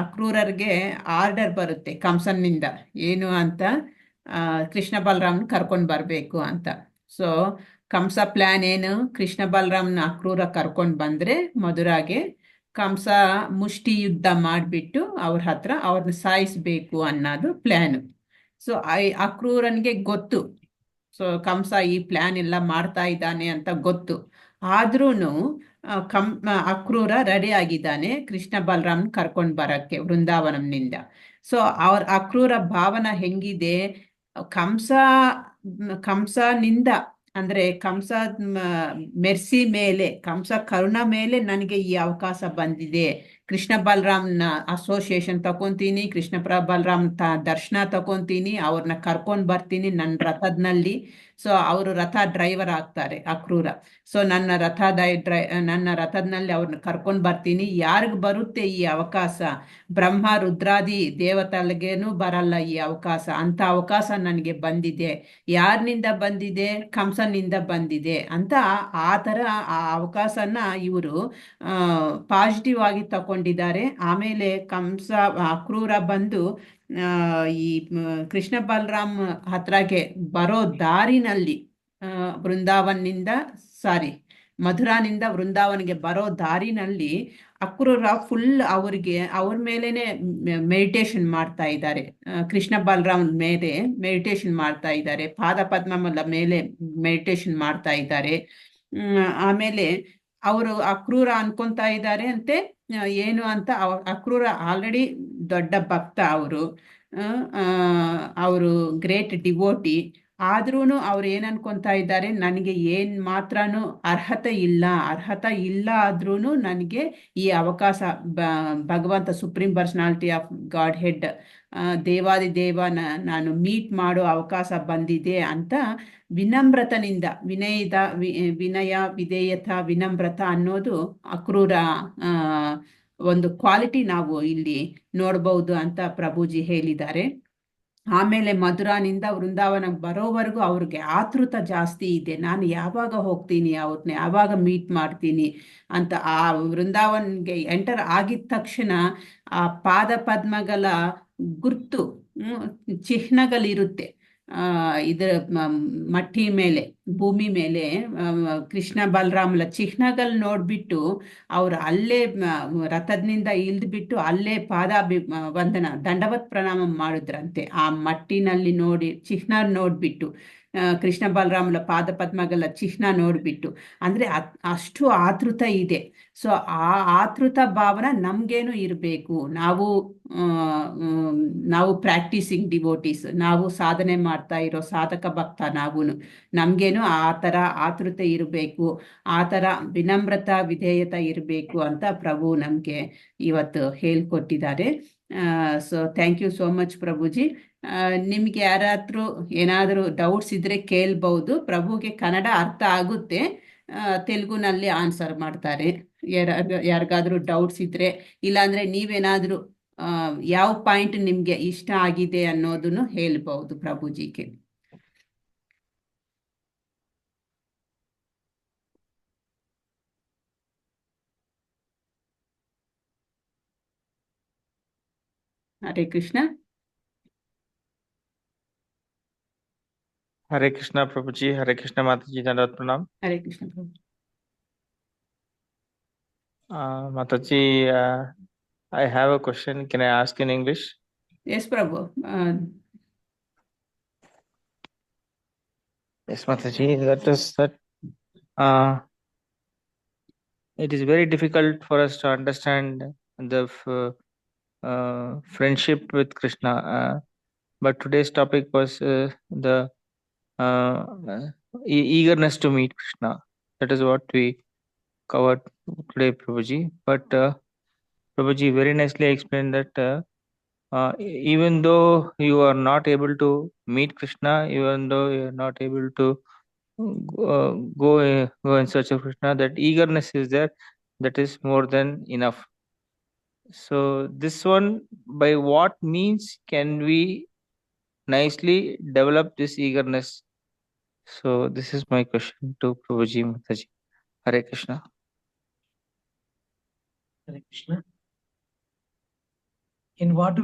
ಅಕ್ರೂರರ್ಗೆ order ಬರುತ್ತೆ ಕಂಸನ್ನಿಂದ, ಏನು ಅಂತ, ಕೃಷ್ಣ ಬಲರಾಮ್ನ ಕರ್ಕೊಂಡು ಬರಬೇಕು ಅಂತ. ಸೊ ಕಂಸ ಪ್ಲಾನ್ ಏನು, ಕೃಷ್ಣ ಬಲರಾಮ್ನ ಅಕ್ರೂರ ಕರ್ಕೊಂಡು ಬಂದ್ರೆ ಮಧುರಾಗೆ ಕಂಸ ಮುಷ್ಟಿ ಯುದ್ಧ ಮಾಡಿಬಿಟ್ಟು ಅವ್ರನ್ನ ಸಾಯಿಸ್ಬೇಕು ಅನ್ನೋದು ಪ್ಲಾನು. ಸೊ ಅಕ್ರೂರನ್ಗೆ ಗೊತ್ತು, ಸೊ ಕಂಸ ಈ ಪ್ಲಾನ್ ಎಲ್ಲ ಮಾಡ್ತಾ ಇದ್ದಾನೆ ಅಂತ ಗೊತ್ತು. ಆದ್ರೂ ಅಕ್ರೂರ ರೆಡಿ ಆಗಿದ್ದಾನೆ ಕೃಷ್ಣ ಬಲರಾಮ್ ಕರ್ಕೊಂಡು ಬರಕ್ಕೆ ವೃಂದಾವನಂನಿಂದ. ಸೊ ಅಕ್ರೂರ ಭಾವನ ಹೆಂಗಿದೆ, ಕಂಸನಿಂದ ಅಂದ್ರೆ ಕಂಸ ಮೆರ್ಸಿ ಮೇಲೆ, ಕಂಸ ಕರುಣ ಮೇಲೆ ನನಗೆ ಈ ಅವಕಾಶ ಬಂದಿದೆ. ಕೃಷ್ಣ ಬಲರಾಮ್ನ ಅಸೋಸಿಯೇಷನ್ ತಗೊಂತೀನಿ, ಕೃಷ್ಣ ಬಲರಾಮ್ ದರ್ಶನ ತಗೊಂತೀನಿ, ಅವ್ರನ್ನ ಕರ್ಕೊಂಡು ಬರ್ತೀನಿ ನನ್ನ ರಥದಲ್ಲಿ. ಸೊ ಅವರು ರಥ ಡ್ರೈವರ್ ಆಗ್ತಾರೆ ಅಕ್ರೂರ. ಸೊ ನನ್ನ ರಥದಲ್ಲಿ ಅವ್ರನ್ನ ಕರ್ಕೊಂಡು ಬರ್ತೀನಿ. ಯಾರಿಗ್ ಬರುತ್ತೆ ಈ ಅವಕಾಶ? ಬ್ರಹ್ಮ ರುದ್ರಾದಿ ದೇವತೆಗಳಿಗೇನು ಬರಲ್ಲ ಈ ಅವಕಾಶ. ಅಂತ ಅವಕಾಶ ನನಗೆ ಬಂದಿದೆ. ಯಾರಿನಿಂದ ಬಂದಿದೆ? ಕಂಸನಿಂದ ಬಂದಿದೆ ಅಂತ ಆ ಥರ ಆ ಅವಕಾಶನ ಇವರು ಪಾಸಿಟಿವ್ ಆಗಿ ತಗೊಂಡಿದ್ದಾರೆ. ಆಮೇಲೆ ಅಕ್ರೂರ ಬಂದು ಈ ಕೃಷ್ಣ ಬಲರಾಮ್ ಹತ್ರಗೆ ಬರೋ ದಾರಿನಲ್ಲಿ ಮಧುರಾನಿಂದ ವೃಂದಾವನ್ಗೆ ಬರೋ ದಾರಿನಲ್ಲಿ ಅಕ್ರೂರ ಫುಲ್ ಅವ್ರ ಮೇಲೇನೆ ಮೆಡಿಟೇಷನ್ ಮಾಡ್ತಾ ಇದ್ದಾರೆ. ಕೃಷ್ಣ ಬಲರಾಮ್ ಮೇಲೆ ಮೆಡಿಟೇಷನ್ ಮಾಡ್ತಾ ಇದ್ದಾರೆ, ಪಾದ ಪದ್ಮದ ಮೇಲೆ ಮೆಡಿಟೇಷನ್ ಮಾಡ್ತಾ ಇದ್ದಾರೆ. ಆಮೇಲೆ ಅವರು ಅಕ್ರೂರ ಅನ್ಕೊಂತಾ ಇದ್ದಾರೆ ಅಂತೆ ಏನು ಅಂತ. ಅಕ್ರೂರ ಆಲ್ರೆಡಿ ದೊಡ್ಡ ಭಕ್ತ, ಅವರು ಗ್ರೇಟ್ ಡಿವೋಟಿ. ಆದ್ರೂ ಅವ್ರು ಏನ್ ಅನ್ಕೊಂತಾ ಇದ್ದಾರೆ, ನನಗೆ ಏನ್ ಮಾತ್ರನೂ ಅರ್ಹತೆ ಇಲ್ಲ ಆದ್ರೂ ನನಗೆ ಈ ಅವಕಾಶ ಭಗವಂತ supreme personality of Godhead ದೇವಾದಿದೇವನ ನಾನು ಮೀಟ್ ಮಾಡೋ ಅವಕಾಶ ಬಂದಿದೆ ಅಂತ ವಿನಮ್ರತನಿಂದ, ವಿನಯ ವಿಧೇಯತ ವಿನಮ್ರತ ಅನ್ನೋದು ಅಕ್ರೂರ ಒಂದು ಕ್ವಾಲಿಟಿ ನಾವು ಇಲ್ಲಿ ನೋಡಬಹುದು ಅಂತ ಪ್ರಭುಜಿ ಹೇಳಿದ್ದಾರೆ. ಆಮೇಲೆ ಮಧುರಾನಿಂದ ವೃಂದಾವನಕ್ಕೆ ಬರೋವರೆಗೂ ಅವ್ರಿಗೆ ಆತೃತ ಜಾಸ್ತಿ ಇದೆ. ನಾನು ಯಾವಾಗ ಹೋಗ್ತೀನಿ, ಅವ್ರನ್ನ ಯಾವಾಗ ಮೀಟ್ ಮಾಡ್ತೀನಿ ಅಂತ. ಆ ವೃಂದಾವನ್ಗೆ ಎಂಟರ್ ಆಗಿದ ತಕ್ಷಣ ಆ ಪಾದ ಪದ್ಮಗಳ ಗುರ್ತು, ಚಿಹ್ನಗಳಿರುತ್ತೆ. ಇದರ ಮಟ್ಟಿ ಮೇಲೆ, ಭೂಮಿ ಮೇಲೆ ಕೃಷ್ಣ ಬಲರಾಮಲ ಚಿಹ್ನಗಳು ನೋಡ್ಬಿಟ್ಟು ಅವ್ರು ಅಲ್ಲೇ ರಥದಿಂದ ಇಳಿದ್ಬಿಟ್ಟು ಅಲ್ಲೇ ವಂದನ ದಂಡವತ್ ಪ್ರಣಾಮ ಮಾಡಿದ್ರಂತೆ. ಆ ಮಟ್ಟಿನಲ್ಲಿ ನೋಡಿ ಚಿಹ್ನ ನೋಡ್ಬಿಟ್ಟು, ಕೃಷ್ಣ ಬಲರಾಮಲ ಪಾದ ಪದ್ಮಗಳ ಚಿಹ್ನ ನೋಡ್ಬಿಟ್ಟು, ಅಂದ್ರೆ ಅಷ್ಟು ಆತೃತ ಇದೆ. ಸೊ ಆ ಆತೃತ ಭಾವನ ನಮ್ಗೇನು ಇರಬೇಕು. ನಾವು ಪ್ರಾಕ್ಟೀಸಿಂಗ್ ಡಿವೋಟೀಸ್, ನಾವು ಸಾಧನೆ ಮಾಡ್ತಾ ಇರೋ ಸಾಧಕ ಭಕ್ತ, ನಮ್ಗೇನು ಆ ಥರ ಆತೃತೆ ಇರಬೇಕು, ಆ ಥರ ವಿನಮ್ರತಾ ವಿಧೇಯತೆ ಇರಬೇಕು ಅಂತ ಪ್ರಭು ನಮ್ಗೆ ಇವತ್ತು ಹೇಳ್ಕೊಟ್ಟಿದ್ದಾರೆ. So thank you so much ಪ್ರಭುಜಿ. ನಿಮ್ಗೆ ಯಾರಾದ್ರೂ ಏನಾದರೂ ಡೌಟ್ಸ್ ಇದ್ರೆ ಕೇಳ್ಬಹುದು. ಪ್ರಭುಗೆ ಕನ್ನಡ ಅರ್ಥ ಆಗುತ್ತೆ, ತೆಲುಗುನಲ್ಲಿ ಆನ್ಸರ್ ಮಾಡ್ತಾರೆ ಯಾರಿಗಾದ್ರೂ ಡೌಟ್ಸ್ ಇದ್ರೆ. ಇಲ್ಲಾಂದ್ರೆ ನೀವೇನಾದ್ರೂ ಯಾವ ಪಾಯಿಂಟ್ ನಿಮ್ಗೆ ಇಷ್ಟ ಆಗಿದೆ ಅನ್ನೋದನ್ನು ಹೇಳ್ಬಹುದು ಪ್ರಭುಜಿಗೆ. ಹರೇ ಕೃಷ್ಣ. हरे कृष्णा प्रभु जी, हरे कृष्णा माता जी, दंडवत प्रणाम। हरे कृष्ण प्रभु। माता जी, I have a question. Can I ask in English? Yes Prabhu. Yes Mata ji, it is very difficult for us to understand the friendship with Krishna, but today's topic was the eagerness to meet Krishna. That is what we covered today, Prabhuji. But Prabhuji very nicely explained that even though you are not able to meet Krishna, even though you are not able to go in search of Krishna, that eagerness is there. That is more than enough. So this one, by what means can we nicely develop this eagerness? So this is my question to Prabhuji, Mataji. Hare Krishna. Hare Krishna. In what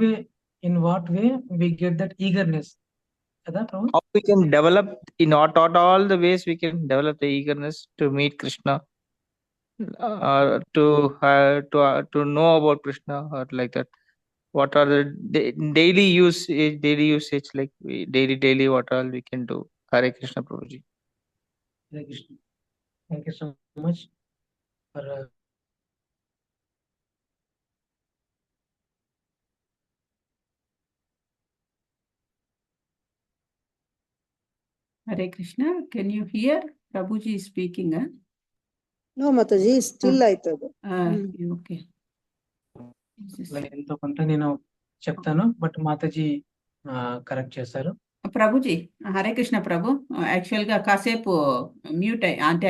way we get that eagerness? How we can develop, in not all the ways we can develop the eagerness to meet Krishna, to know about Krishna, or like that. What are the daily usage, like daily what all we can do? Hare Krishna, Prabhuji. Hare Krishna. Thank you so much for Hare Krishna. Can you hear? Prabhuji is speaking. No, Mataji, still ಆಯ್ತದು. Okay. ఎంతో కొంత నేను చెప్తాను, but Mataji correct చేశారు. ప్రభుజీ, హరే కృష్ణ ప్రభు. Actual గా కాసేపు mute అంటే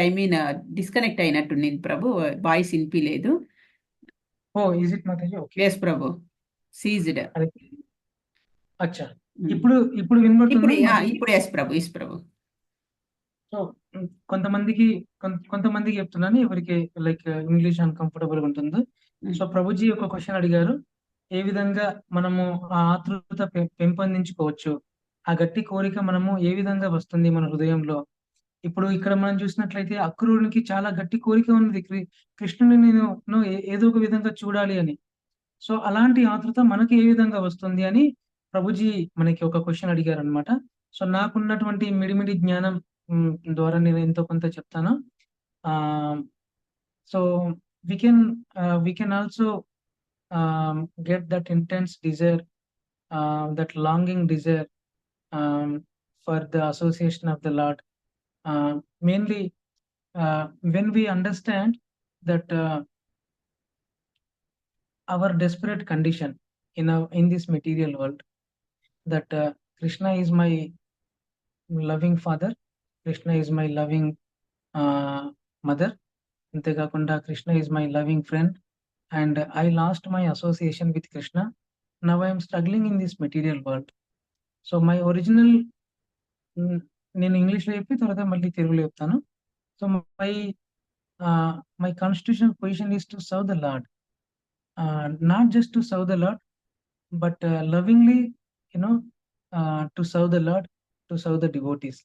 disconnect అయినట్టు నేను ప్రభు, వాయిస్ వినిపించలేదు. ఓ ఇస్ ఇట్ మాతాజీ? ఓకే. yes ప్రభు, సీజ్డ్. అచ్చా, ఇప్పుడు వినబడుతుంది? ఇప్పుడు yes ప్రభు. సో కొంతమందికి చెప్తున్నాను, ఎవరికి లైక్ ఇంగ్లీష్ అన్కంఫర్టబుల్ గా ఉంటుంది. సో ప్రభుజీ ఒక క్వశ్చన్ అడిగారు, ఏ విధంగా మనము ఆ ఆతృత పెంపొందించుకోవచ్చు, ఆ గట్టి కోరిక మనము ఏ విధంగా వస్తుంది మన హృదయంలో. ఇప్పుడు ఇక్కడ మనం చూసినట్లయితే అక్రూరునికి చాలా గట్టి కోరిక ఉంది, కృష్ణుని నేను ఏదో ఒక విధంగా చూడాలి అని. సో అలాంటి ఆతృత మనకి ఏ విధంగా వస్తుంది అని ప్రభుజీ మనకి ఒక క్వశ్చన్ అడిగారు అనమాట. సో నాకున్నటువంటి మిడిమిడి జ్ఞానం ద్వారా నేను ఎంతో కొంత చెప్తాను. So we can also get that intense desire, that longing desire for the association of the Lord. Mainly when we understand that our desperate condition in this material world, that Krishna is my loving father, Krishna is my loving mother, అంతేకాకుండా Krishna is my loving friend, and I lost my association with Krishna. Now I am struggling in this material world. So my original, నేను ఇంగ్లీష్లో చెప్పి తర్వాత మళ్ళీ తెలుగులో చెప్తాను. So my my constitutional position is to serve the lord, not just to serve the lord, but lovingly, you know, to serve the Lord, to serve the devotees.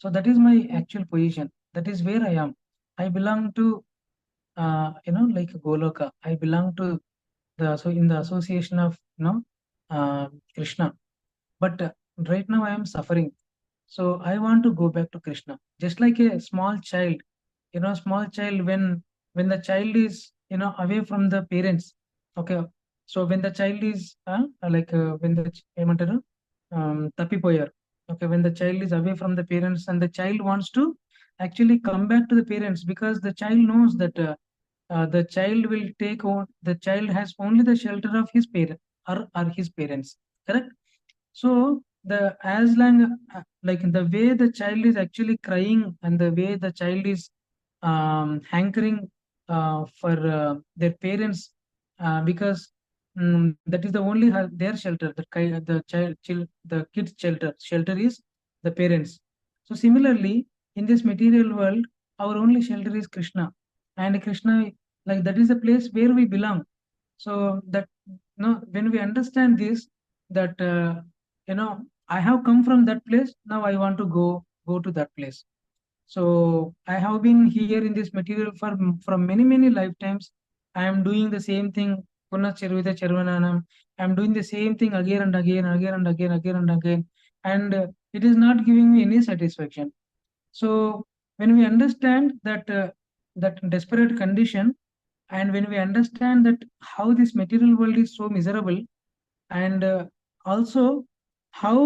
So that is my actual position. That is where I am. I belong to, like Goloka. I belong to in the association of, Krishna. But right now I am suffering. So I want to go back to Krishna. Just like a small child, small child, when the child is, away from the parents. Okay. So when the child is when the ఏమంటారు తప్పిపోయారు. Okay, when the child is away from the parents and the child wants to actually come back to the parents, because the child knows that the child will the child has only the shelter of his parent or his parents. Correct. So as long like the way the child is actually crying and the way the child is hankering for their parents, because that is the only their shelter. The kid's shelter is the parents. So similarly, in this material world, our only shelter is Krishna, and Krishna, like that is the place where we belong. So that, when we understand this, that I have come from that place, now I want to go to that place. So I have been here in this material from many lifetimes. I am doing the same thing. Punna Chervita Chervananam. I am doing the same thing again and again, and it is not giving me any satisfaction. So when we understand that desperate condition, and when we understand that how this material world is so miserable, and also how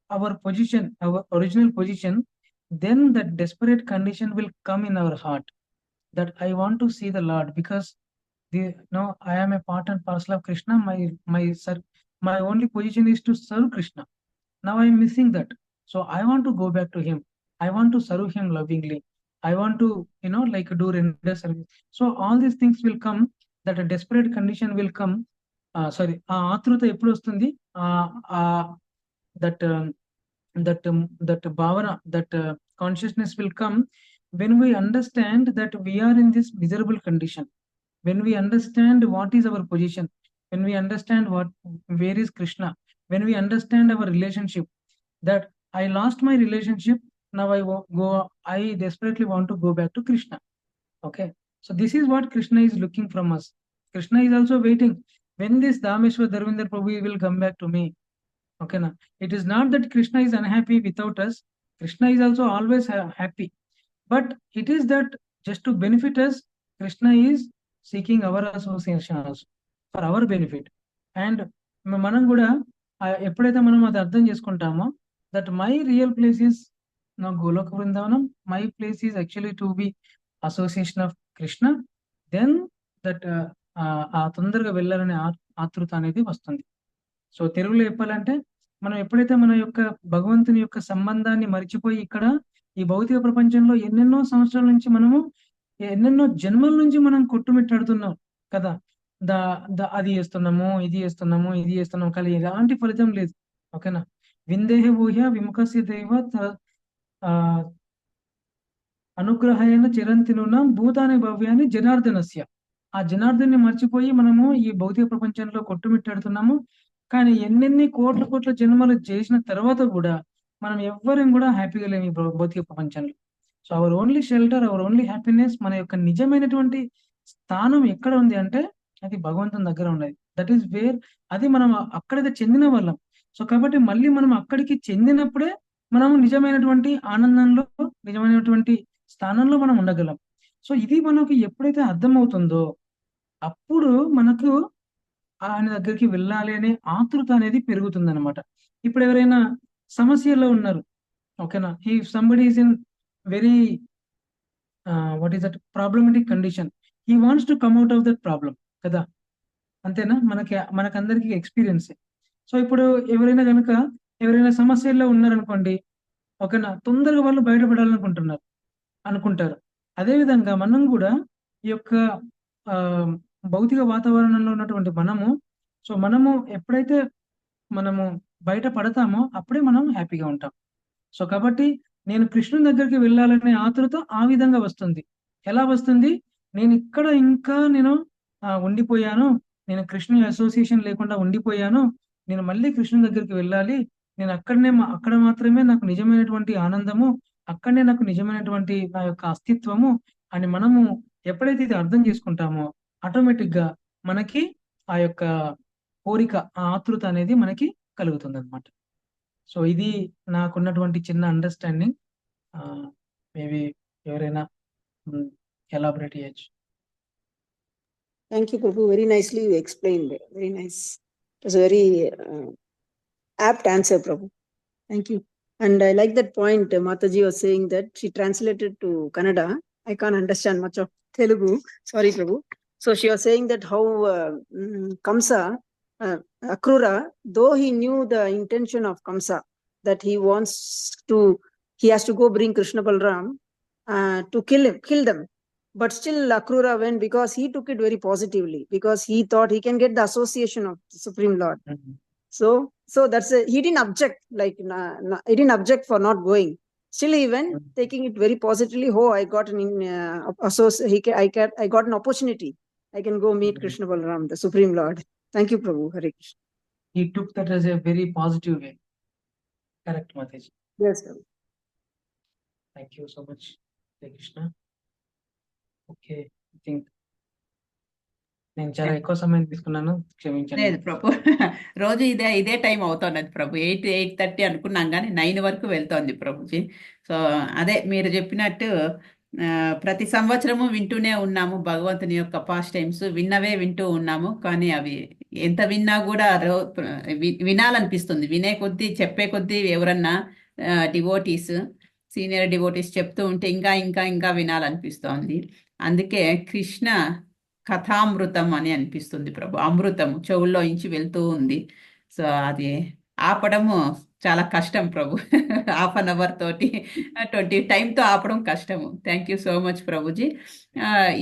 our position, our original position, then that desperate condition will come in our heart, that I want to see the Lord, because I am a part and parcel of Krishna. My only position is to serve Krishna. Now I am missing that. So I want to go back to him. I want to serve him lovingly. I want to, like do render service. So all these things will come, that a desperate condition will come. Sorry, ఆతృత ఎప్పుడు వస్తుంది? That bhavana, that consciousness will come when we understand that we are in this miserable condition. When we understand what is our position, when we understand where is Krishna, when we understand our relationship, that I lost my relationship, now I desperately want to go back to Krishna. Okay, so this is what Krishna is looking from us. Krishna is also waiting, when this Dameshwar Dharminder Prabhu will come back to me. Okay, na? It is not that Krishna is unhappy without us. Krishna is also always happy. But it is that just to benefit us, Krishna is seeking our association also, for our benefit. And మనం కూడా ఎప్పుడైతే మనం అది అర్థం చేసుకుంటామో, that my real place is నా Goloka Brindavanam, my place is actually to be association of Krishna, then that ఆ తొందరగా వెళ్ళాలనే ఆతృత అనేది వస్తుంది. సో తెలుగులో చెప్పాలంటే, మనం ఎప్పుడైతే మన యొక్క భగవంతుని యొక్క సంబంధాన్ని మరిచిపోయి ఇక్కడ ఈ భౌతిక ప్రపంచంలో ఎన్నెన్నో సంవత్సరాల నుంచి మనము, ఎన్నెన్నో జన్మల నుంచి మనం కొట్టుమిట్టాడుతున్నాం కదా, అది చేస్తున్నాము, ఇది చేస్తున్నాము, కానీ ఎలాంటి ఫలితం లేదు. ఓకేనా. విందేహ ఊహ్య విముఖస్య దైవ అనుగ్రహేణ చిరంతినున భూతాని భవ్యాన్ని జనార్దనస్య. ఆ జనార్దన్ని మర్చిపోయి మనము ఈ భౌతిక ప్రపంచంలో కొట్టుమిట్టాడుతున్నాము. కానీ ఎన్నెన్ని కోట్ల జన్మలు చేసిన తర్వాత కూడా మనం ఎవ్వరం కూడా హ్యాపీగా లేము ఈ భౌతిక ప్రపంచంలో. So our only shelter, our only happiness, మన యొక్క నిజమైనటువంటి స్థానం ఎక్కడ ఉంది అంటే అది భగవంతుని దగ్గర ఉన్నది. దట్ ఈస్ వేర్, అది మనం అక్కడికి చెందిన వాళ్ళం. సో కాబట్టి మళ్ళీ మనం అక్కడికి చెందినప్పుడే మనం నిజమైనటువంటి ఆనందంలో, నిజమైనటువంటి స్థానంలో మనం ఉండగలం. సో ఇది మనకు ఎప్పుడైతే అర్థమవుతుందో అప్పుడు మనకు ఆయన దగ్గరికి వెళ్ళాలి అనే ఆతృత అనేది పెరుగుతుంది అనమాట. ఇప్పుడు ఎవరైనా సమస్యలో ఉన్నారు, ఓకేనా, ఈ somebody is in very what is that problematic condition, he wants to come out of that problem కదా, అంతేనా? మనకందరికి ఎక్స్పీరియన్స్. సో ఇప్పుడు ఎవరైనా సమస్యల్లో ఉన్నారనుకోండి, ఓకేనా, తొందరగా వాళ్ళు అనుకుంటారు. అదేవిధంగా మనం కూడా ఈ యొక్క భౌతిక వాతావరణంలో ఉన్నటువంటి మనము ఎప్పుడైతే మనము బయట పడతామో అప్పుడే మనం హ్యాపీగా ఉంటాం. సో కాబట్టి నేను కృష్ణుని దగ్గరికి వెళ్ళాలనే ఆతృత ఆ విధంగా వస్తుంది. ఎలా వస్తుంది? నేను ఇక్కడ ఇంకా నేను ఉండిపోయాను. నేను కృష్ణుని అసోసియేషన్ లేకుండా ఉండిపోయాను. నేను మళ్ళీ కృష్ణుని దగ్గరికి వెళ్ళాలి. నేను అక్కడ మాత్రమే నాకు నిజమైనటువంటి ఆనందము, అక్కడనే నాకు నిజమైనటువంటి నా యొక్క అస్తిత్వము అని మనము ఎప్పుడైతే ఇది అర్థం చేసుకుంటామో ఆటోమేటిక్‌గా మనకి ఆ యొక్క కోరిక, ఆ ఆతృత అనేది మనకి కలుగుతుందన్నమాట. సో ఇది నాకున్నటువంటి చిన్న అండర్‌స్టాండింగ్. మేబీ ఎవరైనా ఎలాబొరేట్ చేయొచ్చు. Thank you, Prabhu. Very nicely you explained. Very nice. It was a very apt answer, Prabhu. Thank you. And I like that point. Mataji was saying that she translated to Kannada. I can't understand much of Telugu. Sorry, Prabhu. So she was saying that how Kamsa, Akrura, though he knew the intention of Kamsa, that he has to go bring Krishna Balram to kill them. But still Akrura went because he took it very positively, because he thought he can get the association of the Supreme Lord. So that's he didn't object, like he didn't object for not going. Still he went, taking it very positively. Oh, I got I got an opportunity. I can go meet Krishna Balram, the Supreme Lord. Thank you, Prabhu. Hare Krishna. He took that as a very positive way. Correct, Mataji. Yes, Prabhu. Thank you so much, Hare Krishna. Okay, I think నేను చాలా ఎక్కువ సమయం తీసుకున్నాను, క్షమించండి. లేదు ప్రభు, రోజు ఇదే time అవుతున్నది ప్రభు. 8:30 అనుకున్నాం కానీ 9 వరకు వెళ్తోంది ప్రభుజీ. సో అదే మీరు చెప్పినట్టు ప్రతి సంవత్సరము వింటూనే ఉన్నాము భగవంతుని యొక్క పాస్ట్ టైమ్స్, విన్నవే వింటూ ఉన్నాము. కానీ అవి ఎంత విన్నా కూడా వినాలనిపిస్తుంది. వినే కొద్దీ, చెప్పే కొద్దీ ఎవరన్నా డివోటీస్, సీనియర్ డివోటీస్ చెప్తూ ఉంటే ఇంకా ఇంకా ఇంకా వినాలనిపిస్తోంది. అందుకే కృష్ణ కథామృతం అని అనిపిస్తుంది ప్రభు. అమృతము చెవుల్లో ఇంచి వెళ్తూ ఉంది. సో అది ఆపడము చాలా కష్టం ప్రభు. 1/2 hour ತೋಟಿ 20 ಟೈಮ್తో ಆಪಡಂ ಕಷ್ಟಮು. ಥ್ಯಾಂಕ್ ಯು ಸೋ ಮಚ್ ಪ್ರಭುಜಿ.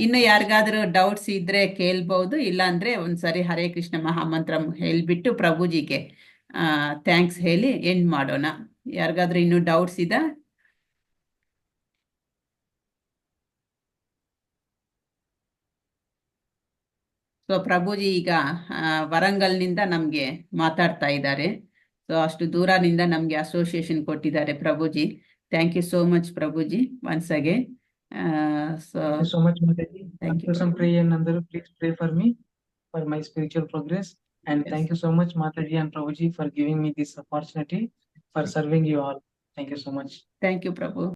ಇನ್ನು ಯಾರಿಗಾದರೂ ಡೌಟ್ಸ್ ಇದ್ರೆ ಕೇಳ್ಬಹುದು, ಇಲ್ಲ ಅಂದ್ರೆ ಒಂದ್ಸರಿ ಹರೇ ಕೃಷ್ಣ ಮಹಾಮಂತ್ರಂ ಹೇಳ್ಬಿಟ್ಟು ಪ್ರಭುಜಿಗೆ ಥ್ಯಾಂಕ್ಸ್ ಹೇಳಿ ಎಂಡ್ ಮಾಡೋಣ. ಯಾರಿಗಾದ್ರೂ ಇನ್ನೂ ಡೌಟ್ಸ್ ಇದೆ? ಸೊ ಪ್ರಭುಜಿ ಈಗ ವರಂಗಲ್ನಿಂದ ನಮಗೆ ಮಾತಾಡ್ತಾ ಇದ್ದಾರೆ. ಸೊ ಅಷ್ಟು ದೂರನಿಂದ ನಮಗೆ ಅಸೋಸಿಯೇಷನ್ ಕೊಟ್ಟಿದ್ದಾರೆ ಪ್ರಭುಜಿ. ಥ್ಯಾಂಕ್ ಯು ಸೋ ಮಚ್ ಪ್ರಭುಜಿ once again. So thank you so much, Mataji. Thank you. Some pray and Nandaru, please pray for me for my spiritual progress. And Yes. thank you so much, Mataji and Prabhuji, for giving me this opportunity for serving you all. Thank you so much. Thank you, Prabhu.